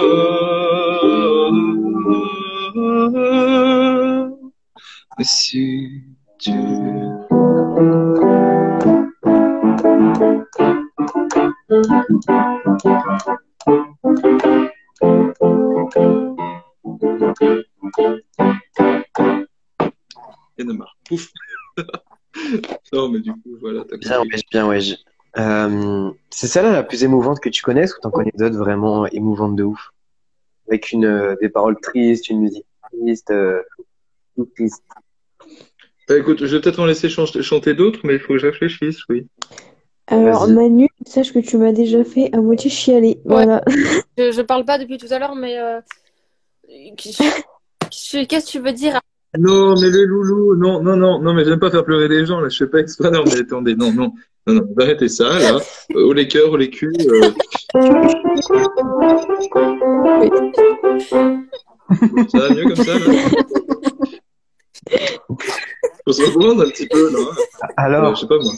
Mais si tu... Il y en a marre. Pouf. Non, mais du coup, voilà, t'as Bien, compris. ouais, ouais. C'est celle-là la plus émouvante que tu connaisses, ou t'en connais d'autres vraiment émouvantes de ouf? Avec des paroles tristes, une musique triste, tout triste. Bah, écoute, je vais peut-être en laisser chanter d'autres, mais il faut que je réfléchisse, oui. Alors, Vas-y. Manu, sache que tu m'as déjà fait à moitié chialer. Voilà. Je parle pas depuis tout à l'heure, mais qu'est-ce que tu veux dire? Non, mais les loulous, non, mais j'aime pas faire pleurer les gens, là, je fais pas exprès, non, mais attendez, non, arrêtez ça, là, oh les cœurs, oh les culs, ça va mieux comme ça, là? Faut se reprendre un petit peu, là, hein. Alors, Je sais pas, moi.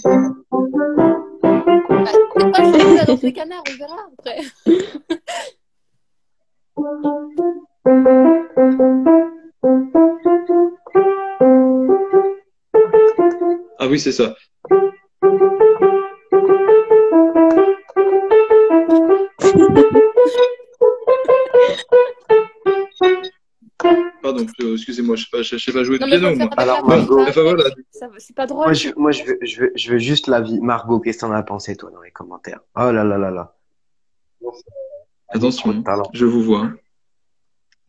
Je dans ces canards, on verra après. Ah oui, c'est ça. Pardon, excusez-moi, je sais pas jouer de Non, mais faut piano, le faire moi. avec Alors, la voix, Margot. pas Enfin, avec. voilà. C'est pas drôle. moi, je veux juste l'avis. Margot, qu'est-ce que t'en as pensé, toi, dans les commentaires? Oh là là là là. Trop Attention, de talent. je vous vois.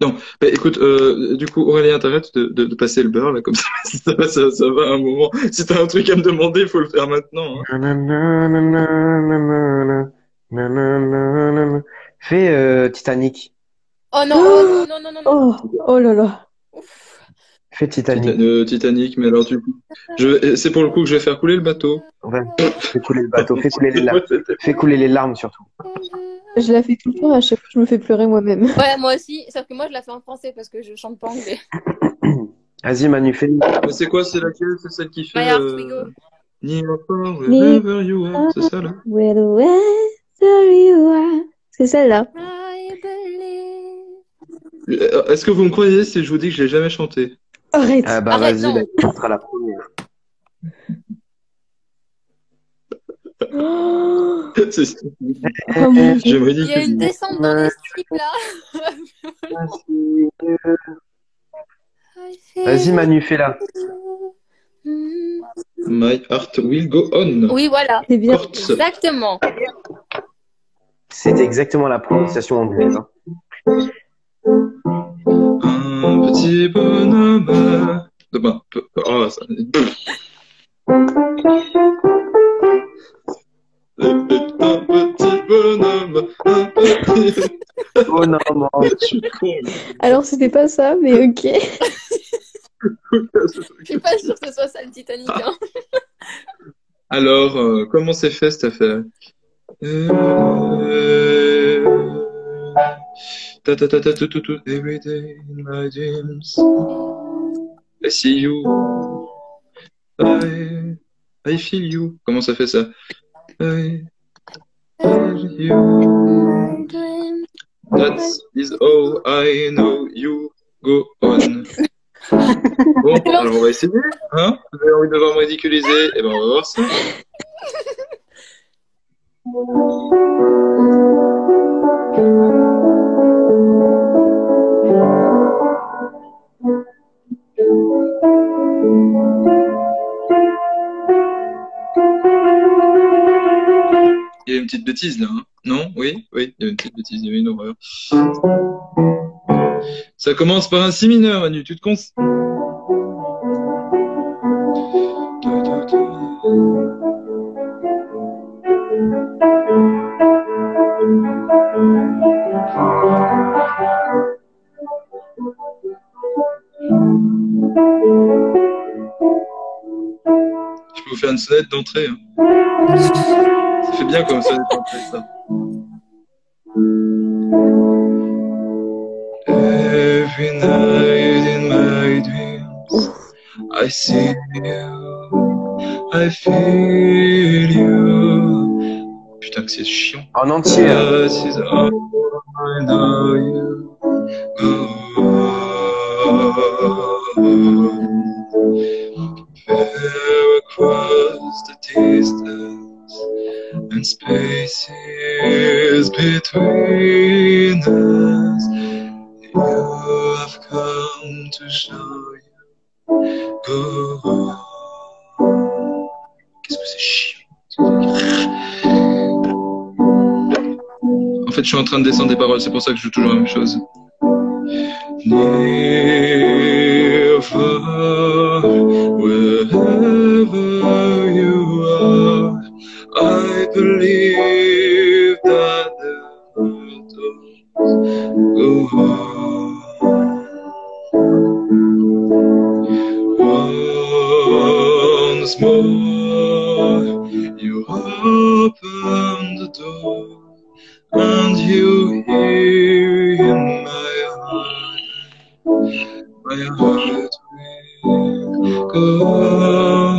Non, bah, écoute, du coup, Aurélien, t'arrêtes de passer le beurre, là, comme ça, ça va à un moment. Si t'as un truc à me demander, il faut le faire maintenant, hein. Fais Titanic. Oh non, non, non, non, non. Oh là là. Ouf. Fais Titanic. Titanic, mais alors du coup, c'est pour le coup que je vais faire couler le bateau. Ouais. Fais couler le bateau, fais couler les larmes. Fais couler les larmes surtout. Je la fais tout le temps, à chaque fois je me fais pleurer moi-même. Ouais, moi aussi, sauf que moi je la fais en français parce que je chante pas anglais. Vas-y, Manu, fais. Mais c'est quoi, c'est laquelle? C'est celle qui fait My heart we go. Near or wherever you are, c'est ça là? Where the weather you are. C'est celle-là. I believe. Est-ce que vous me croyez si je vous dis que je l'ai jamais chanté? Arrête. Ah bah Arrête, vas-y, non. ça sera la première. Oh, C'est- oh mon Dieu. J'aimerais Il dire y a que une descente dans les slips là. Vas-y, Manu, fais-la. My heart will go on. Oui, voilà. C'est bien. Corte. Exactement. C'était exactement la prononciation anglaise. Hein. Un petit bonhomme. Oh, ça. Un petit bonhomme. Un petit. Oh non, non. Je suis con. Alors c'était pas ça, mais ok. Je suis pas sûre que ce soit ça le Titanic. Hein. Alors, comment c'est fait cette affaire? Ta ta ta ta tu, tu, tu, every day in my dreams. I see you. I feel you. Comment ça fait ça? I you. That is all I know. You go on. Bon, alors on va essayer. Hein? Vous avez envie de voir me ridiculiser? Eh ben on va voir ça. Il y a une petite bêtise là, hein? Non? Oui? Oui, il y a une petite bêtise, il y avait une horreur. Ça commence par un si mineur, Manu, tu te cons... Je peux vous faire une sonnette d'entrée. Hein. Ça fait bien comme sonnette d'entrée, ça. Every night in my dreams, I see you, I feel you. Putain que c'est chiant. En entier. That is all I know you. Far across the distance and spaces between us, you have come to show you. Go on. Qu'est-ce que c'est chiant. En fait, je suis en train de descendre des paroles, c'est pour ça que je joue toujours la même chose. Near, far, wherever you are, I believe that the world go on. Once more, you open the door, and you hear in my heart will go on.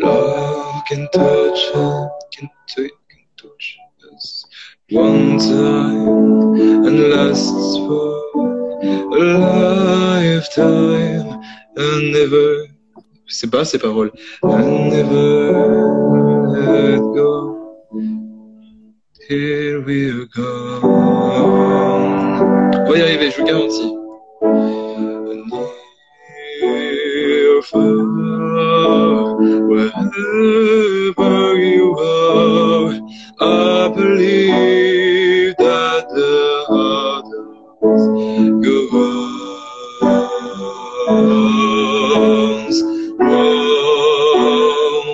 Love can touch us one time and lasts for a lifetime and never. C'est pas ces paroles. And never let go. Here we're gone. On va y arriver, je vous garantis. Near, far, wherever you are, I believe that the others go on.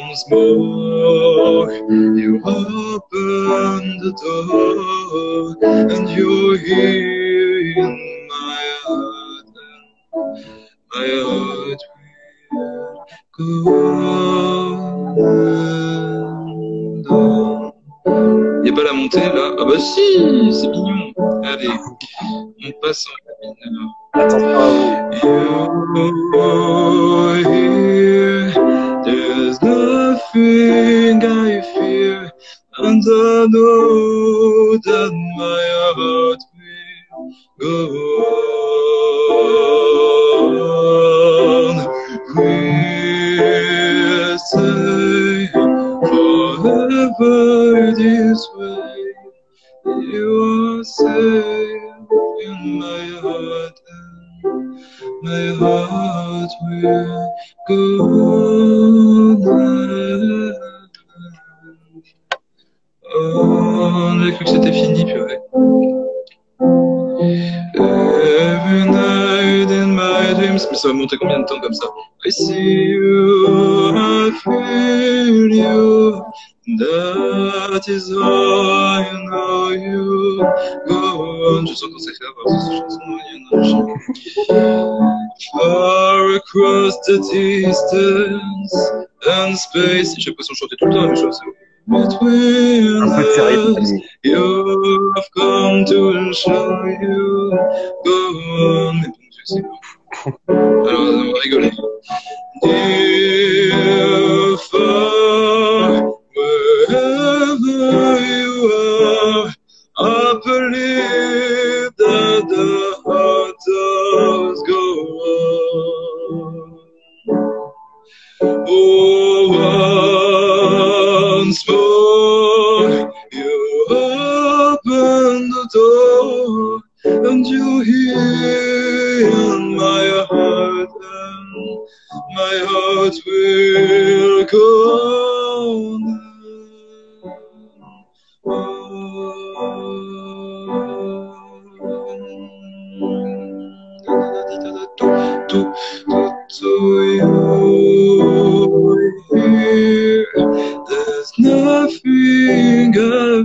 Once more, you open the door, and you're here in my heart, and my heart will go on. Y'a pas la montée là? Ah bah si, c'est mignon. Allez, on passe en mineur. You're here, there's nothing I fear, and I know that my heart will go on. We'll stay forever this way. You are safe in my heart, and my heart will go on. J'ai cru que c'était fini, purée. Every night in my dreams. Mais ça va monter combien de temps comme ça? I see you, I feel you. That is all I know you. Go on. Je sens qu'on s'est fait avoir sur cette chanson. Far across the distance and space. J'ai l'impression de chanter tout le temps la même chose. between Un peu de sérieux pour us. lui. You've come to show you. Go on. Mais bon, c'est fou. Alors, on va rigoler. Dear far, wherever you are, I believe that the heart does go on. Oh, once more, you open the door, and you hear my heart, and my heart will go to you here. There's nothing I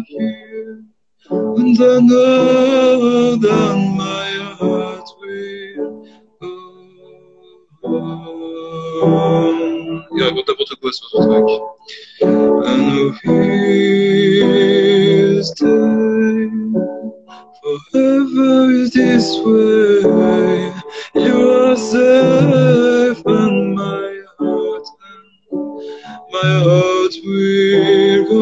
fear, and I know that my heart will go on. Il raconte n'importe quoi sur ce truc. I know he'll stay. Forever is this way. You are safe in my heart, and my heart will go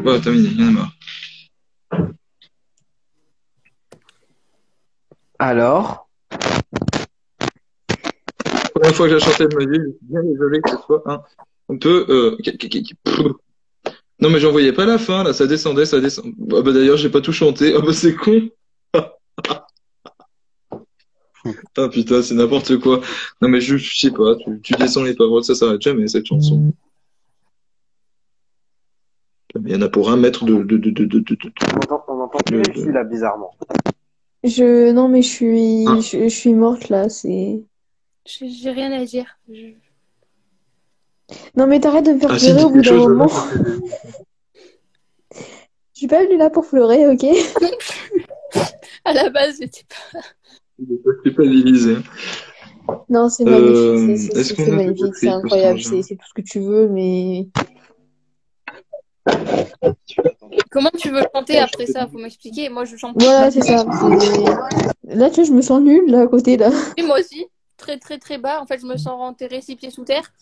Bon, terminé, il y en a marre. Alors, Première fois que j'ai chanté de ma vie, je suis bien désolé que ce soit un peu. Non, mais j'en voyais pas la fin, là, ça descendait, ça descend. Ah bah d'ailleurs, j'ai pas tout chanté. Ah bah c'est con. Ah putain, c'est n'importe quoi. Non, mais je sais pas, tu descends les paroles, ça s'arrête jamais, cette chanson. Il y en a pour 1 mètre On entend plus les filles là, bizarrement. Non, mais Ah. je suis morte là, c'est... J'ai rien à dire. Non, mais t'arrêtes de me faire Ah si, pleurer dis au bout quelque d'un chose, moment. Lola. Je suis pas venue là pour pleurer, ok? À la base, j'étais pas. C'est pas divisé. Non, c'est magnifique, Est-ce qu'on c'est a magnifique, c'est incroyable, c'est tout ce que tu veux, mais... Comment tu veux chanter après ça? Faut m'expliquer. Moi, je chante. Voilà, c'est ça. Là, tu vois, je me sens nulle, là, à côté, là. Et moi aussi. Très, très, très bas. En fait, je me sens enterrée 6 pieds sous terre.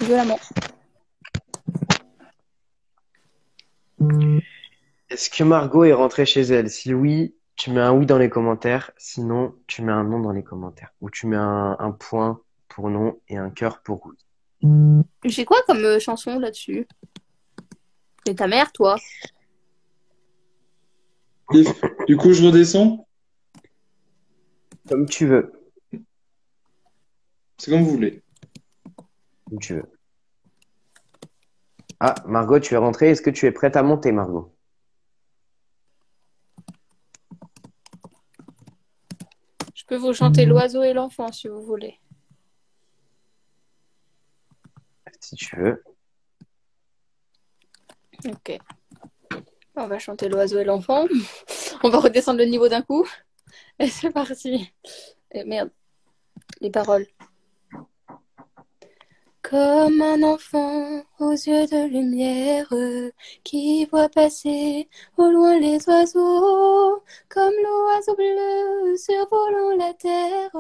Violemment. est-ce que Margot est rentrée chez elle? Si oui, tu mets un oui dans les commentaires. Sinon, tu mets un non dans les commentaires. Ou tu mets un point pour non et un cœur pour oui. J'ai quoi comme chanson là-dessus? C'est ta mère, toi. Du coup, je redescends? Comme tu veux. C'est comme vous voulez. Comme tu veux. Ah, Margot, tu es rentrée. Est-ce que tu es prête à monter, Margot? Je peux vous chanter L'oiseau et l'enfant si vous voulez. Si tu veux. Ok. On va chanter L'oiseau et l'enfant. On va redescendre le niveau d'un coup. Et c'est parti. Et merde. Les paroles. Comme un enfant aux yeux de lumière qui voit passer au loin les oiseaux, comme l'oiseau bleu survolant la terre,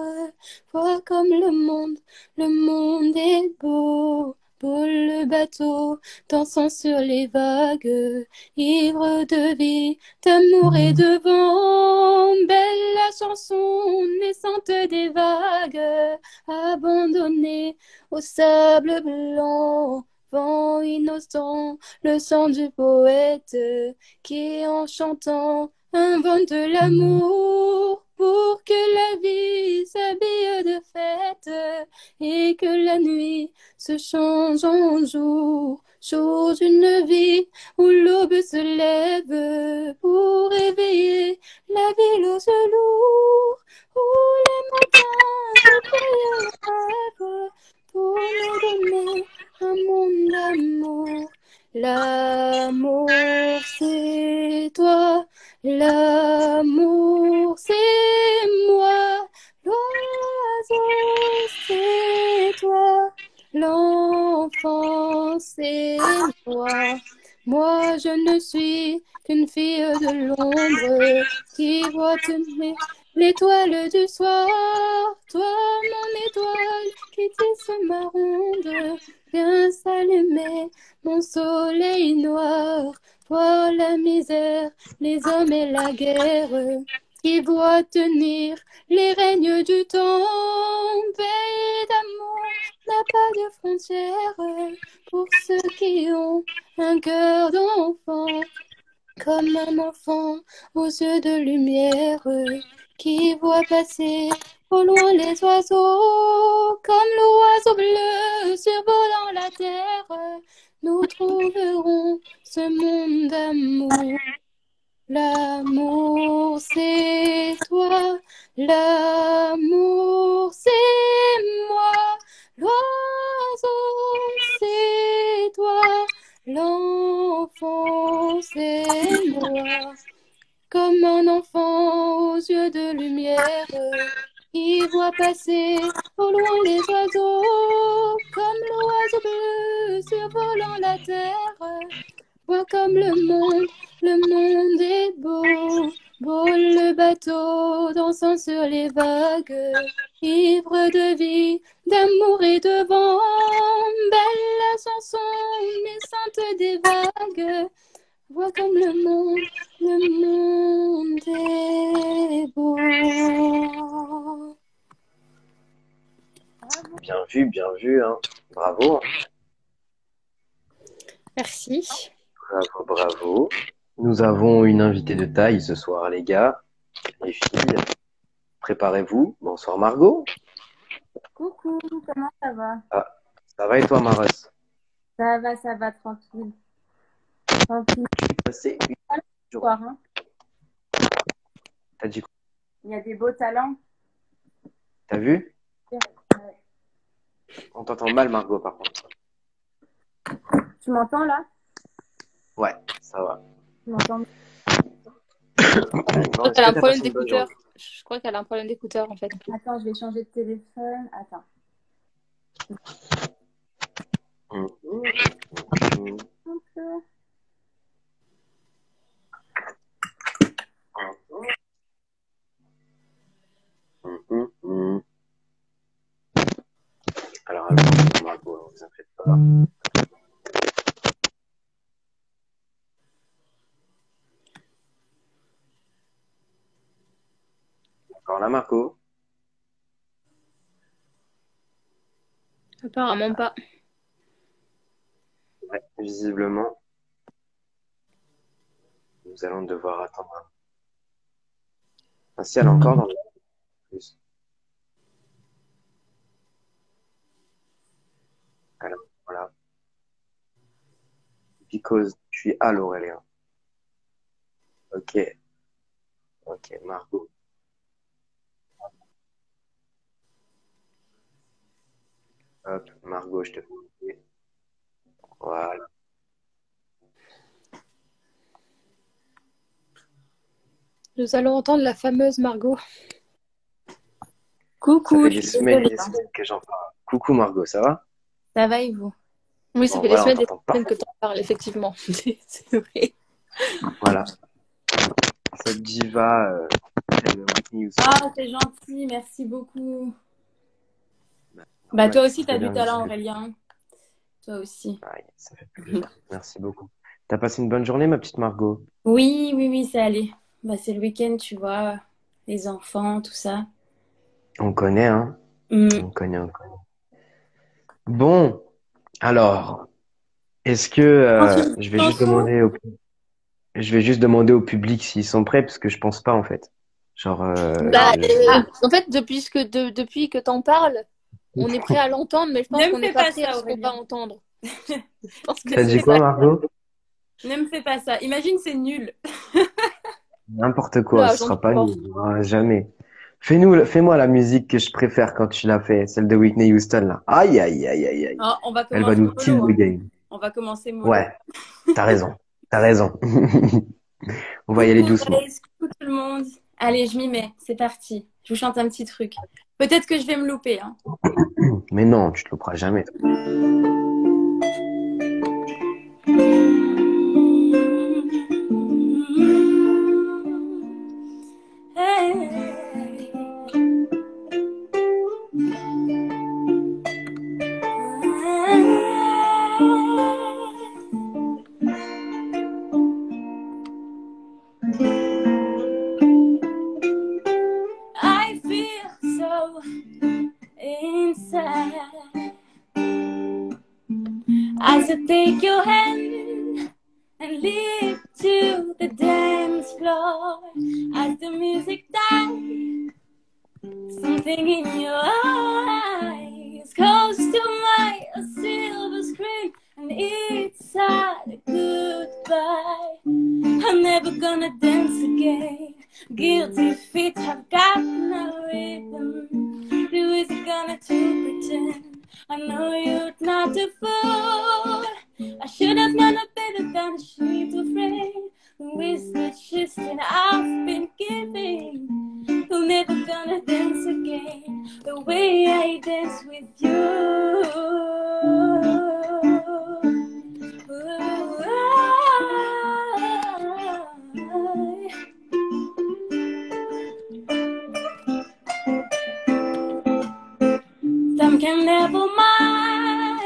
vois comme le monde est beau. Beau le bateau dansant sur les vagues, ivre de vie, d'amour et de vent. Belle la chanson naissante des vagues, abandonnée au sable blanc. Vent innocent, le sang du poète qui en chantant invente l'amour pour s'arrête et que la nuit se change en jour. Jour d'une vie où l'aube se lève pour réveiller la ville aux yeux lourds, où les matins réveillent le rêve pour nous donner un monde d'amour. L'amour, c'est toi, l'amour, c'est moi, l'oiseau, c'est toi, l'enfant, c'est moi. Moi, je ne suis qu'une fille de l'ombre qui voit tenir l'étoile du soir. Toi, mon étoile, qui tisse ma ronde, viens s'allumer mon soleil noir. Voir la misère, les hommes et la guerre, qui voit tenir les règnes du temps. Pays d'amour n'a pas de frontières pour ceux qui ont un cœur d'enfant, comme un enfant aux yeux de lumière, qui voit passer au loin les oiseaux, comme l'oiseau bleu survolant la terre. Nous trouverons ce monde d'amour. L'amour, c'est toi, l'amour, c'est moi, l'oiseau, c'est toi, l'enfant, c'est moi. Comme un enfant aux yeux de lumière, qui voit passer au loin les oiseaux, comme l'oiseau bleu survolant la terre. Vois comme le monde est beau, beau le bateau dansant sur les vagues, ivre de vie, d'amour et de vent, belle la chanson naissante des vagues. Vois comme le monde est beau. Bien vu, hein. Bravo, hein. Merci. Bravo. Nous avons une invitée de taille ce soir, les gars, les filles. Préparez-vous. Bonsoir, Margot. Coucou, comment ça va? Ah, ça va et toi, Maros? Ça va, tranquille. Tranquille. C'est Soir, hein. T'as dit quoi? Il y a des beaux talents. T'as vu? Ouais. On t'entend mal, Margot, par contre. Tu m'entends là? Ouais, ça va. Tu m'entends? Bon, Je crois est-ce qu'elle a que un t'as problème passé une bonne d'écouteur. journée? Je crois qu'elle a un problème d'écouteur en fait. Attends, je vais changer de téléphone. Attends. Alors, Margot, ne vous en faites pas. Encore là, Margot? Apparemment pas. Ouais, visiblement, nous allons devoir attendre. Ah, si elle est encore dans le plus. Alors, voilà. Because je suis à l'Aurélien. Ok. Ok, Margot. Hop, Margot, je te fais. Voilà. Nous allons entendre la fameuse Margot. Ça Coucou, fait je des suis semaines désolée. que j'en parle. Coucou Margot, ça va? Ça va et vous? Oui, ça Bon, fait voilà, des on semaines t'entend que tu en parles, effectivement. C'est vrai. Voilà. Cette diva, Whitney Houston. Ah, c'est gentil, merci beaucoup. Bah, Ouais, toi aussi, très t'as bien, du talent, merci. Aurélien. Toi aussi. Ouais, ça fait plaisir. Merci beaucoup. T'as passé une bonne journée, ma petite Margot? Oui, ça allait. Bah, c'est le week-end, tu vois. Les enfants, tout ça. On connaît, hein? Mm. On connaît. Bon, alors, est-ce que je vais juste demander au public s'ils sont prêts, parce que je pense pas en fait. Genre, Bah, en fait, depuis que t'en parles, On est prêt à l'entendre, mais je pense Ne me qu'on n'est fais pas pas prêt ça, à ce qu'on va Aurélien. entendre. Je pense que T'as dit c'est quoi, ça. Margot? Ne me fais pas ça. Imagine, c'est nul. N'importe quoi, Là, ce j'en sera doute pas pas. nul. Ah, jamais. Fais-moi la musique que je préfère quand tu l'as fait, celle de Whitney Houston, là. Aïe, aïe, aïe, aïe, aïe. Oh, on va Elle va commencer nous tilt mollo. the Hein. game. On va commencer mollo. Ouais, t'as raison. T'as raison. On va y aller Coucou, doucement. guys. Coucou tout le monde. Allez, je m'y mets. C'est parti. Je vous chante un petit truc. Peut-être que je vais me louper. Hein. Mais non, tu te louperas jamais. I feel so inside as I take your hand and lead to the dance floor as the music dies. Something in your eyes calls to my silver screen, and it's a goodbye. I'm never gonna dance again. Guilty feet have got no rhythm. Who is gonna to pretend? I know you're not a fool. I should have known a better than a sheet of rain. Who is the kiss that I've been giving? Who's never gonna dance again the way I dance with you? Time can never mind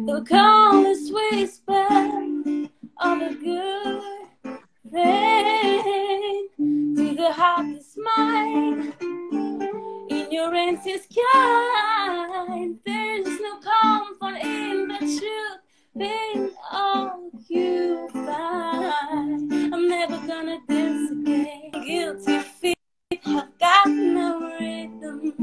the calmest whisper of a good friend to the hardest mind in your empty sky. There's no comfort in the truth, then all you find. I'm never gonna dance again. Guilty feet have got no rhythm.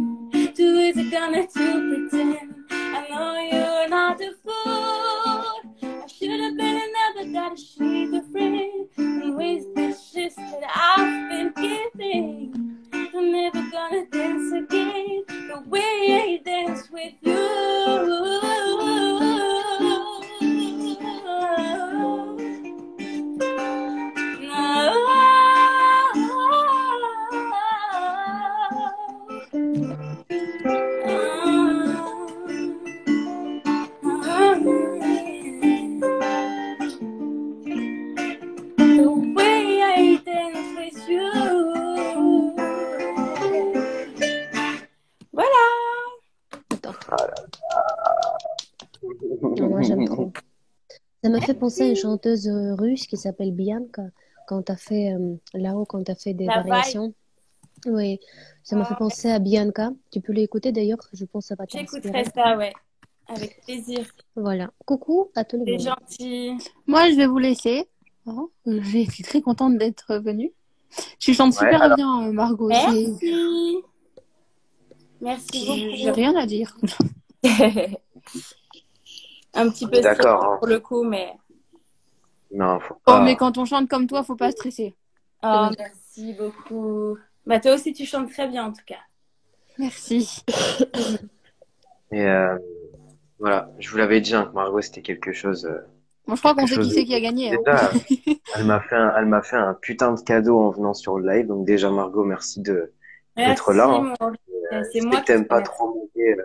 Too easy gonna to pretend. I know you're not a fool. I should have been another that she's a friend. And waste the shit that I've been giving. I'm never gonna dance again the way I dance with you. The way I dance with you. Voilà. Attends. Non, moi, j'aime trop. Ça m'a fait penser à une chanteuse russe qui s'appelle Bianca, quand t'as fait là-haut, quand t'as fait des La variations. Oui, ça m'a fait penser à Bianca. Tu peux l'écouter d'ailleurs, je pense que ça va J'écouterai t'inspirer. ça, ouais. Avec plaisir. Voilà. Coucou à tout le C'est monde. gentil. Moi, je vais vous laisser. Oh, j'ai été très contente d'être venue. Tu chantes Ouais, super alors, bien, Margot. Merci. Merci J'ai beaucoup. rien à dire. Un petit on peu est d'accord, stressant hein. pour le coup, mais... Non, faut Oh, mais pas. quand on chante comme toi, faut pas stresser. Oh, Oui. merci beaucoup. Bah, toi aussi, tu chantes très bien, en tout cas. Merci. Et voilà, je vous l'avais dit, hein, que Margot, c'était quelque chose, Bon, je crois qu'on quelque sait qui chose c'est de... qui a gagné. Hein. Déjà, elle m'a fait un putain de cadeau en venant sur le live. Donc déjà, Margot, merci d'être là. Merci, Hein. moi. Je C'est sais moi que qui te t'aimes pas remercie. trop monter.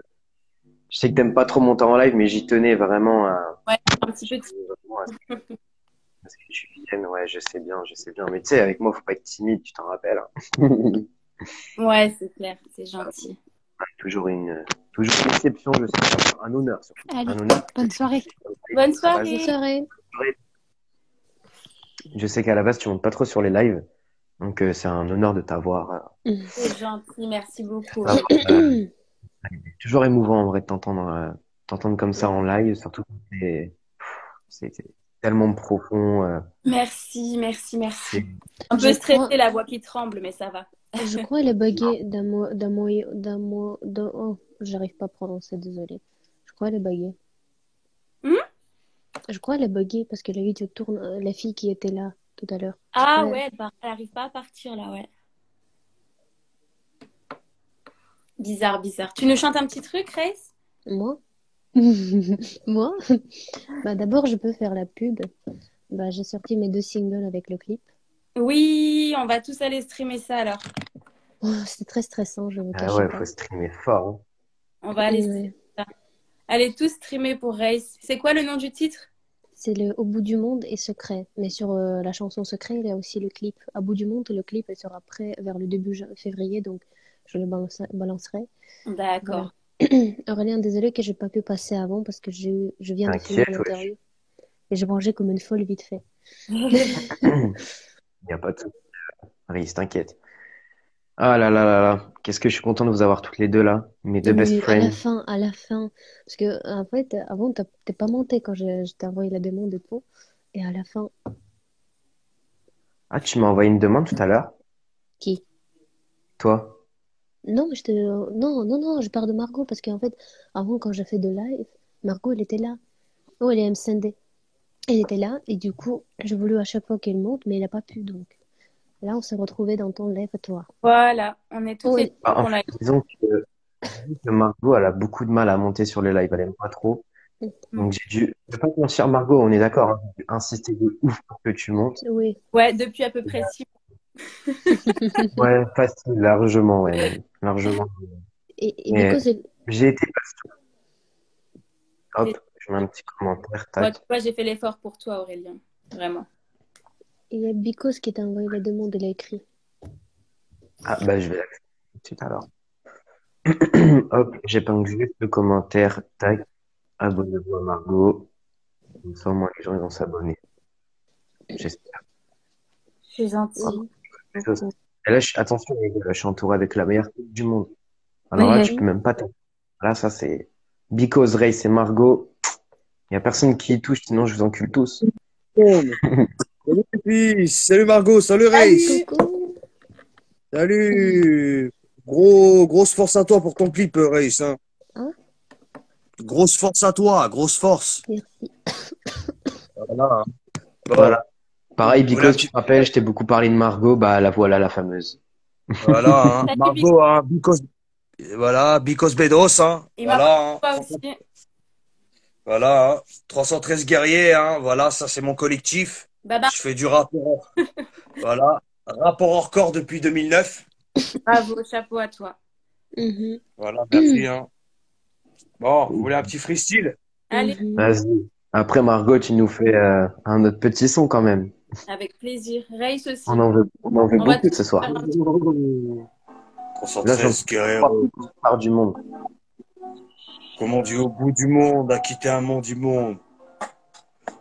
Je sais que t'aimes pas trop monter en live, mais j'y tenais vraiment Ouais, un petit peu. vraiment à ce que tu viennes. Ouais, je sais bien, je sais bien. Mais tu sais, avec moi, faut pas être timide, tu t'en rappelles. Hein. Ouais, c'est clair, c'est gentil. Toujours une exception, je sais. Un honneur, surtout. Allez, Un honneur. bonne soirée. Bonne Bonne soirée. soirée. Je sais qu'à la base, tu montes pas trop sur les lives. Donc, c'est un honneur de t'avoir. C'est gentil, merci beaucoup. C'est toujours émouvant, en vrai, de t'entendre comme ça en live. Surtout que c'est tellement profond. Merci, merci, merci. C'est- Un Je peu stressée, crois- la voix qui tremble, mais ça va. Je crois qu'elle est buggée oh, j'arrive pas à prononcer, désolée. Je crois qu'elle est buggée. Hmm. Je crois qu'elle est buggée parce que la vidéo tourne, la fille qui était là tout à l'heure. Je Ah crois ouais, elle arrive pas à partir là, ouais. Bizarre, bizarre. Tu nous chantes un petit truc, Grace? moi? Moi? Bah d'abord, je peux faire la pub. Bah j'ai sorti mes 2 singles avec le clip. Oui, on va tous aller streamer ça alors. Oh, c'était très stressant, je vous Ah cache ouais, pas. faut streamer fort. Hein. On va aller streamer Ouais. ça. Allez tous streamer pour Grace. C'est quoi le nom du titre? C'est le Au bout du monde et Secret. Mais sur la chanson Secret, il y a aussi le clip. À bout du monde, le clip elle sera prêt vers le début février, donc je le balancerai. Voilà. D'accord. Aurélien, désolé que j'ai pas pu passer avant parce que je viens de finir T'inquiète, wesh. l'interview et j'ai mangé comme une folle vite fait. Il n'y a pas de souci. Riz, t'inquiète. Ah là là là là. Qu'est-ce que je suis content de vous avoir toutes les deux là. Mes deux best Oui, friends. à la fin, parce que en fait, avant, t'es pas monté quand je t'ai envoyé la demande et tout, et à la fin, Ah, tu m'as envoyé une demande tout à l'heure? qui? Toi? Non, mais non, je parle de Margot parce qu'en fait, avant, quand j'ai fait de live, Margot, elle était là. Oh, elle est MSND. Elle était là, et du coup, j'ai voulu à chaque fois qu'elle monte, mais elle a pas pu, donc. Là, on s'est retrouvés dans ton live à toi. Voilà, on est toutes Oh, les et- deux Ah, en pour fait, la... disons que Margot, elle a beaucoup de mal à monter sur les lives. Elle aime pas trop. Hmm. Donc j'ai dû. Je vais pas te mentir, Margot, on est d'accord. Hein, j'ai dû insister de ouf pour que tu montes. oui. Ouais, depuis à peu près 6 mois. Ouais, facile, largement, ouais, même. Largement. Et Mais because j'ai été patient. Et Hop, je mets un petit commentaire, ouais, tac. tu vois, j'ai fait l'effort pour toi, Aurélien. Vraiment. il y a Because qui t'a envoyé la demande, elle a écrit. Ah, bah, je vais l'accepter tout de suite alors. Hop, j'épingle juste le commentaire, tac. Abonnez-vous à Margot. Comme ça, au moins, les gens, ils vont s'abonner. J'espère. C'est gentil. Hop, Mhm. quelque chose. Beaucoup. Et là, attention, les gars, là, je suis entouré avec la meilleure team du monde. Alors là, tu peux même pas t'en. Là, ça, c'est Because Race et Margot. Il y a personne qui y touche, sinon je vous encule tous. Salut les filles, salut Margot, salut Race. Coucou. Salut. Grosse force à toi pour ton clip, Race. Hein. Hein? Grosse force à toi, grosse force. Merci. Voilà. Hein. Bon, Voilà. Pareil, voilà, Because, tu te rappelles, je t'ai beaucoup parlé de Margot, bah la voilà, la fameuse. voilà, hein. Salut, Margot, hein, Because Bedos, hein. il m'a Voilà, hein. pas aussi. Voilà, hein. 313 guerriers, hein. Voilà, ça c'est mon collectif. Baba, Je fais du rapport. Voilà, rapport hors corps depuis 2009. bravo, chapeau à toi. Mhm. Voilà, merci, hein. Bon, vous voulez un petit freestyle? Allez, Mhm. Vas-y. Après, Margot, tu nous fais un autre petit son quand même. avec plaisir. Race aussi. On en veut On va beaucoup tous ce soir. faire un petit... Là, j'en 313 guerriers. part du monde. Comment dire, au bout du monde, à quitter un monde immonde.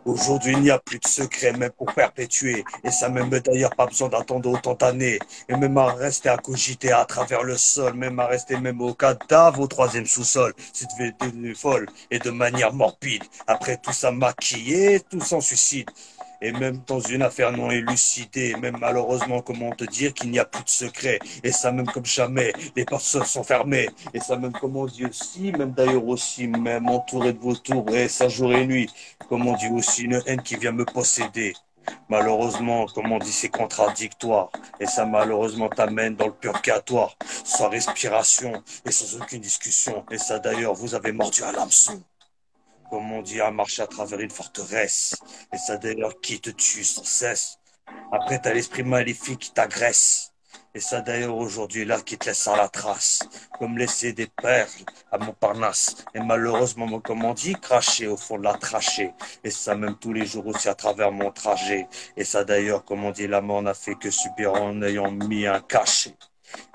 Aujourd'hui, il n'y a plus de secret, même pour perpétuer. Et ça même d'ailleurs pas besoin d'attendre autant d'années. Et même à rester à cogiter à travers le sol, même à rester même au cadavre au troisième sous-sol. C'est devenu folle et de manière morbide. Après tout ça maquillé, tout sans suicide. Et même dans une affaire non élucidée, même malheureusement, comment te dire qu'il n'y a plus de secret. Et ça même comme jamais, les portes sont fermées. Et ça même comme on dit aussi, même d'ailleurs aussi, même entouré de vautours, et ça jour et nuit. Comme on dit aussi, une haine qui vient me posséder. Malheureusement, comme on dit, c'est contradictoire. Et ça, malheureusement, t'amène dans le purgatoire. Sans respiration et sans aucune discussion. Et ça, d'ailleurs, vous avez mordu à l'hameçon. Comme on dit, à marcher à travers une forteresse. Et ça, d'ailleurs, qui te tue sans cesse. Après, t'as l'esprit maléfique qui t'agresse. Et ça, d'ailleurs, aujourd'hui, là, qui te laisse à la trace. Comme laisser des perles à Montparnasse. Et malheureusement, comme on dit, cracher au fond de la trachée. Et ça, même tous les jours aussi à travers mon trajet. Et ça, d'ailleurs, comme on dit, la mort n'a fait que subir en ayant mis un cachet.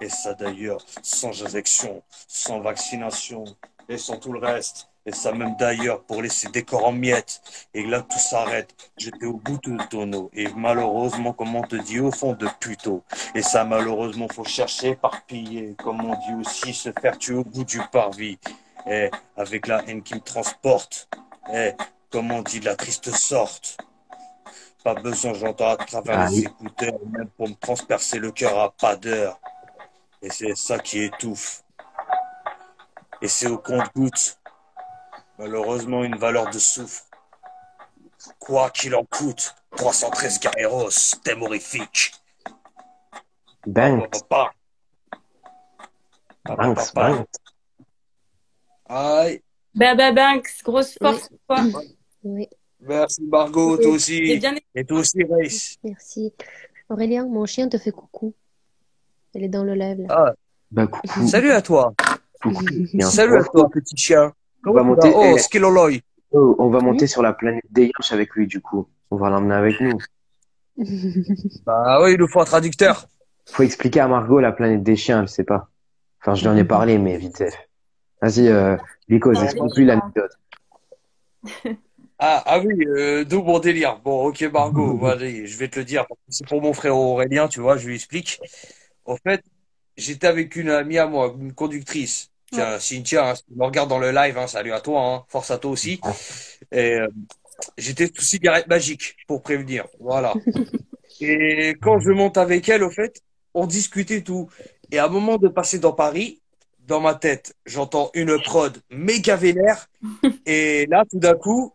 Et ça, d'ailleurs, sans injection, sans vaccination et sans tout le reste. Et ça même d'ailleurs pour laisser des corps en miettes. Et là tout s'arrête. J'étais au bout de tonneau. Et malheureusement, comme on te dit, au fond de puto. Et ça malheureusement, faut chercher, éparpiller. Comme on dit aussi, se faire tuer au bout du parvis. Et avec la haine qui me transporte. Et comme on dit, de la triste sorte. Pas besoin, j'entends à travers les écouteurs, même pour me transpercer le cœur à pas d'heure. Et c'est ça qui étouffe. Et c'est au compte-gouttes, malheureusement, une valeur de soufre. Quoi qu'il en coûte, 313 Guerreros, thème horrifique. Banks, Papa, Banks, papa. Banks. Aïe, Baba Banks, grosse Oui, force pour toi. oui, merci Margot, toi J'ai aussi. bien aimé. Et toi aussi, Race. merci. Aurélien, mon chien te fait coucou. Elle est dans le live là. Ah, Bah, coucou, salut à toi. coucou. Et un Salut à toi, coucou. petit chien. On va Comment tu vas? monter, Oh, eh, Skiloloy. oh, on va Hmm. monter sur la planète des Yinches avec lui, du coup. On va l'emmener avec nous. Bah oui, il nous faut un traducteur. Faut expliquer à Margot la planète des chiens, elle sait pas. Enfin, je lui en ai parlé, mais vite fait. Vas-y, Because, Ah, explique-lui l'anecdote. Ah oui, d'où mon délire. Bon, ok, Margot, vas-y, je vais te le dire. C'est pour mon frère Aurélien, tu vois, je lui explique. En fait, j'étais avec une amie à moi, une conductrice. Tiens, Cynthia, hein, si tu me regardes dans le live, hein, salut à toi, hein, force à toi aussi. Et j'étais sous cigarette magique, pour prévenir. Voilà. Et quand je monte avec elle, au fait, on discutait tout. Et à un moment de passer dans Paris, dans ma tête, j'entends une prod méga vénère. Et là, tout d'un coup,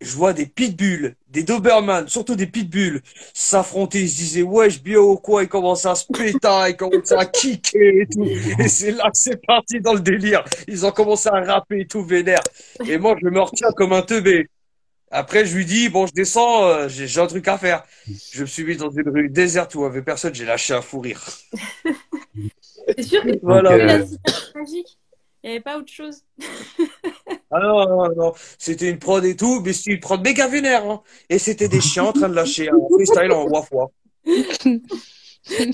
je vois des pitbulls, des Doberman, surtout des pitbulls, s'affronter. Ils se disaient, wesh, bien ou quoi? Ils commençaient à se péter, ils commençaient à kicker et tout. Et c'est là que c'est parti dans le délire. Ils ont commencé à rapper et tout vénère. Et moi, je me retiens comme un teubé. Après, je lui dis, bon, je descends, j'ai un truc à faire. Je me suis mis dans une rue déserte où il n'y avait personne, j'ai lâché un fou rire. C'est sûr que tu Voilà. as vu la cigarette magique? Il n'y avait pas autre chose. Ah non, non, non, c'était une prod et tout, mais c'était une prod méga vénère, hein. Et c'était des chiens en train de lâcher un freestyle en wafwa. C'est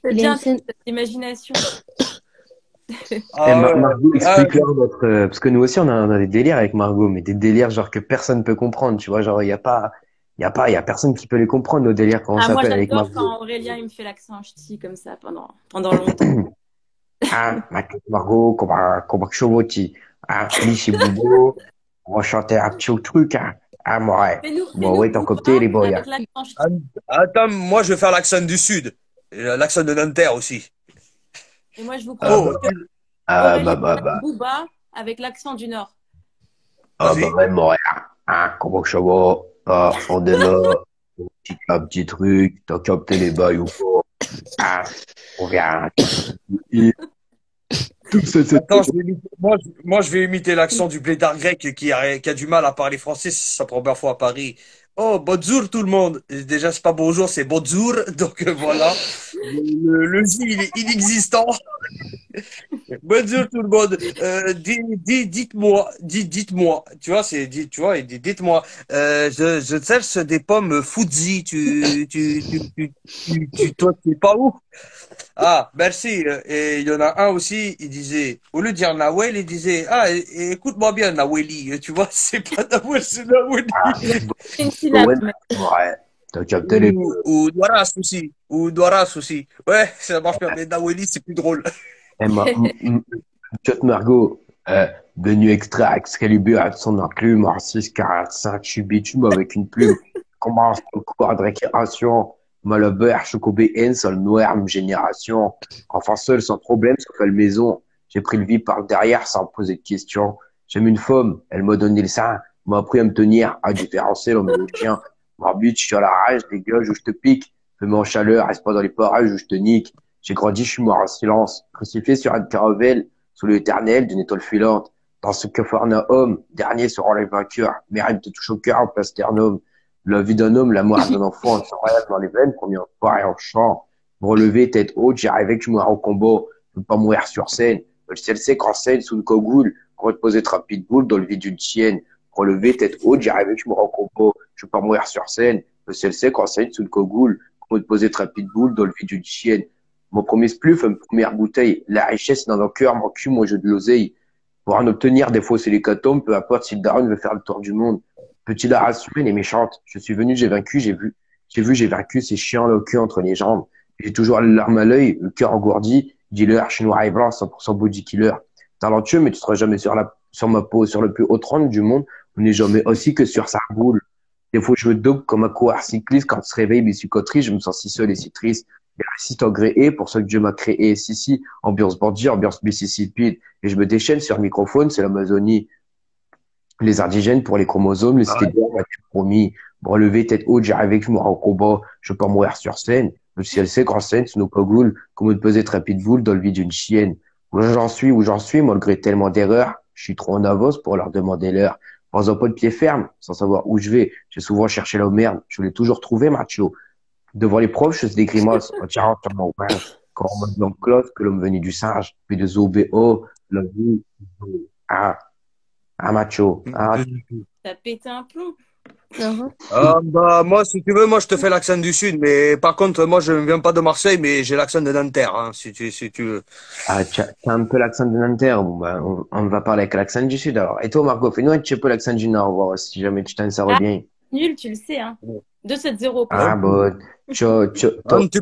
Il est bien en scène. cette imagination. Et Ah ouais. Margot, Ah, explique-leur notre, parce que nous aussi, on a des délires avec Margot, mais des délires genre que personne peut comprendre, tu vois, genre, il y a personne qui peut les comprendre, nos délires, quand on Ah, moi, s'appelle avec j'adore Margot. quand Aurélien il me fait l'accent ch'ti comme ça pendant longtemps. Ah, Margot, comment que chevauti. Ah, Michi Boubou, on va chanter un petit truc, hein. Ah, moi, Fais-nous bon, ouais, ton côté, les boys. avec l'accent ch'ti. attends, moi je vais faire l'accent du Sud, et l'accent de Nanterre aussi. Et moi, je vous Ah, propose bah, que ah, Aurélien bah, fasse Booba avec l'accent du Nord. ah, Vas-y. bah, même, ouais. Ah, comment que chevaux, ah, on est là, un petit truc, t'as capté les bails ou pas? Ah, on vient. Tout ça, c'est Attends, moi, je vais imiter l'accent du blédard grec qui a du mal à parler français, c'est sa première fois à Paris. Oh, bonjour tout le monde. Et déjà, c'est pas bonjour, c'est bonjour. Donc voilà. Le J, il est inexistant. Bonjour tout le monde. Dites-moi. Tu vois, tu vois, il dit, dites-moi. Je cherche des pommes Fuji. Toi, tu es pas où? Ah, merci. Et il y en a un aussi, il disait, au lieu de dire Nawel, il disait, ah, écoute-moi bien, Naweli. Tu vois, c'est pas Nawel, c'est Naweli. C'est une syllabe, ouais, mais ouais, t'as capté les Ou Douaras aussi. Ou Douaras aussi. Ouais, ça marche bien, mais Naweli, c'est plus drôle. Eh, Chut Margot, venu extrait Excalibur avec son enclume en 645, je suis bitume avec une plume. Commence le cours de récréation. Malheur, chocobé N, seul noir, une génération. Enfin seul, sans problème, sauf à la maison. J'ai pris le vie par derrière sans me poser de questions. J'aime une femme, elle m'a donné le sein, m'a appris à me tenir, à différencier l'homme et le chien. M'arbite, je suis à la rage, dégage ou je te pique. Fais-moi en chaleur, reste pas dans les parages où je te nique. J'ai grandi, je suis mort en silence, crucifié sur une caravelle, sous l'éternel d'une étoile filante. Dans ce Capharnaüm, dernier seront les vainqueurs. Mes rêves te touchent au cœur en plasternum. La vie d'un homme, la mort d'un enfant, sans rien dans les veines, combien on part et on chante. Me relever, tête haute, j'y rêvé que je mourrais au combat. Je veux pas mourir sur scène. Le ciel sec renseigne sous le cogoule, reposer être un pitbull dans le vide d'une chienne. Relever, tête haute, j'y rêvé que je mourrais au combat. Je veux pas mourir sur scène. Le ciel sec renseigne sous le cogoule, reposer être un pitbull dans le vide d'une chienne. Mon premier spliff, ma première bouteille. La richesse est dans nos cœurs, mon cul, mon jeu de l'oseille. Pour en obtenir, des fois c'est l'hécatombe, peu importe si le daron veut faire le tour du monde. Petit la race humaine est méchante. Je suis venu, j'ai vaincu, j'ai vaincu, c'est chiant, le cul entre les jambes. J'ai toujours les larmes à l'œil, le cœur engourdi, dealer, chinois et blanc, 100% body killer. Talentueux, mais tu seras jamais sur ma peau, sur le plus haut trône du monde. On n'est jamais aussi que sur sa boule. Des fois, je me dope comme un coureur cycliste. Quand je se réveille, mes psychotrices, je me sens si seul et si triste. Et résiste agréé pour ce que Dieu m'a créé. Si, ambiance bandit, ambiance Mississippi. Et je me déchaîne sur le microphone, c'est l'Amazonie. Les indigènes pour les chromosomes, les cités Ouais. d'or, tu promis. Relever tête haute, j'arrive avec moi au combat. Je peux pas mourir sur scène. Le ciel sait qu'en scène, c'est nos cagoules. Comme une pesée très pitbull dans le vide d'une chienne. Où j'en suis, malgré tellement d'erreurs. Je suis trop en avance pour leur demander l'heure. Pas un pas de pied ferme, sans savoir où je vais. J'ai souvent cherché la merde. Je l'ai toujours trouvé, macho. Devant les profs, je faisais des grimaces. En tirant sur mon pain. Quand on me dans le classe, que l'homme venu du singe. Puis de ZOBO, la vie. Ah, macho. Ah, T'as pété un plomb. Ah, bah, moi, si tu veux, moi, je te fais l'accent du Sud, mais par contre, moi, je ne viens pas de Marseille, mais j'ai l'accent de Nanterre, hein, si tu veux. t'as un peu l'accent de Nanterre. Bon, ben, on va parler avec l'accent du Sud, alors. Et toi, Margot, fais-nous un petit peu l'accent du Nord, voir si jamais tu t'en sors Ah, bien. nul, tu le sais, hein. 2-7-0 pour Ah, bon, Tu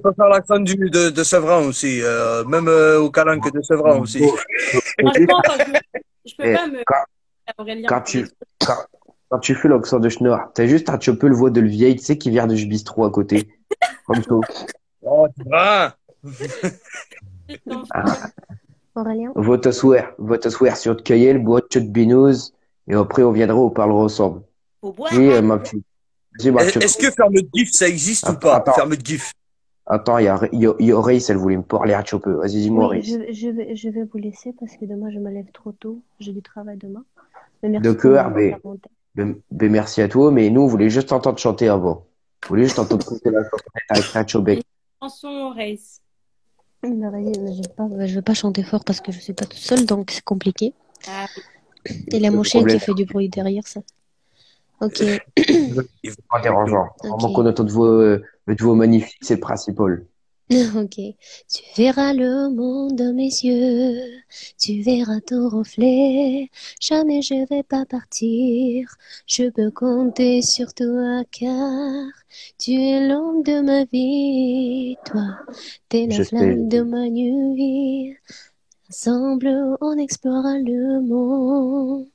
peux faire l'accent de Sevran aussi, même au Calanque de Sevran aussi. Franchement, je peux Eh, pas me. quand, Aurélien, quand quand tu fais l'accent de Schnorr, t'as juste un petit peu le voix de le vieil, tu sais, qui vient de bistrot à côté. Comme ça. Oh, tu vois. Ah, Aurélien? votre soir sur te cueiller, le bois de binouze, et après, on viendra, on parlera ensemble. Faut boire. Oui, ma petite. Vas-y, ma petite. Est-ce que ferme de GIF, ça existe ou pas? Attends. Ferme de GIF. Attends, il y a Reis, elle voulait me parler un petit peu. Vas-y, dis-moi, Oui, Reis. je vais vous laisser parce que demain je me lève trop tôt. J'ai du travail demain. Mais merci De pour cœur, la parenthèse. merci à toi, mais nous, on voulait juste t'entendre chanter avant. On voulait juste t'entendre chanter la chanson avec Nacho Bec. Chanson race. Bah, vas-y, mais je vais pas chanter fort parce que je suis pas toute seule, donc c'est compliqué. Ah, Et la Le mon chien qui problème, fait du bruit derrière ça. Ok. c'est pas dérangeant. Vraiment qu'on entend votre voix magnifique, c'est le principal. Ok. Tu verras le monde de mes yeux, tu verras ton reflet. Jamais je vais pas partir, je peux compter sur toi car tu es l'homme de ma vie. Toi, t'es la Je sais. flamme de ma nuit. Ensemble, on explorera le monde.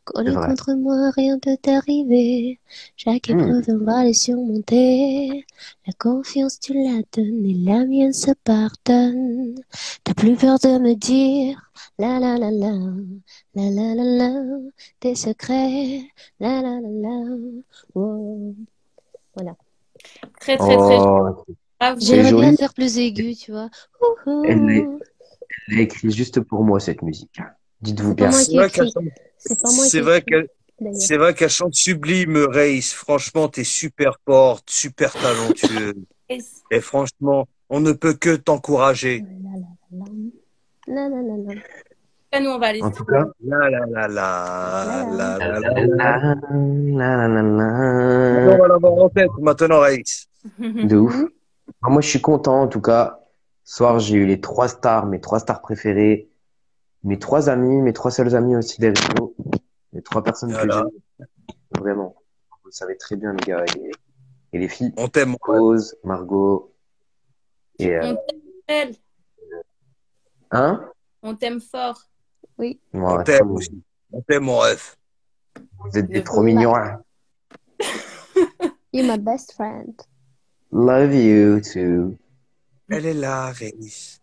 Collé C'est vrai. contre moi, rien peut t'arriver. Chaque épreuve, on va les surmonter. La confiance, tu la donnes et la mienne se pardonne. T'as plus peur de me dire la la la la, la la la la, tes secrets, la la la la. Oh. Voilà. très, très, très. Oh, Bravo. c'est J'aimerais bien joli. faire plus aigu, tu vois. Elle l'a écrit juste pour moi, cette musique. Dites-vous C'est pas bien. moi C'est qui vrai écris. qu'elle chante, C'est pas moi c'est qui vrai écris, qu'elle, d'ailleurs. c'est vrai qu'elle chante sublime, Reis. Franchement, t'es super forte, super talentueux. Et franchement, on ne peut que t'encourager. La la la la. Et nous, on va aller. En tout cas, La la la la, la la la la. la, la, la, Maintenant, la. on va l'avoir en tête, maintenant, Reis. De ouf. Moi, je suis content, en tout cas. Ce soir, j'ai eu les 3 stars, mes 3 stars préférées, mes 3 amis, mes 3 seuls amis aussi des réseaux, les 3 personnes que Voilà. j'aime. Vraiment. Vous le savez très bien, les gars et les filles. On t'aime. Rose, Margot et On t'aime. hein? On t'aime fort. Oui. Ouais, On très t'aime bon. aussi. On t'aime, mon ref. Vous êtes des trop mignons. Hein. You're my best friend. Love you too. Elle est là, Reis.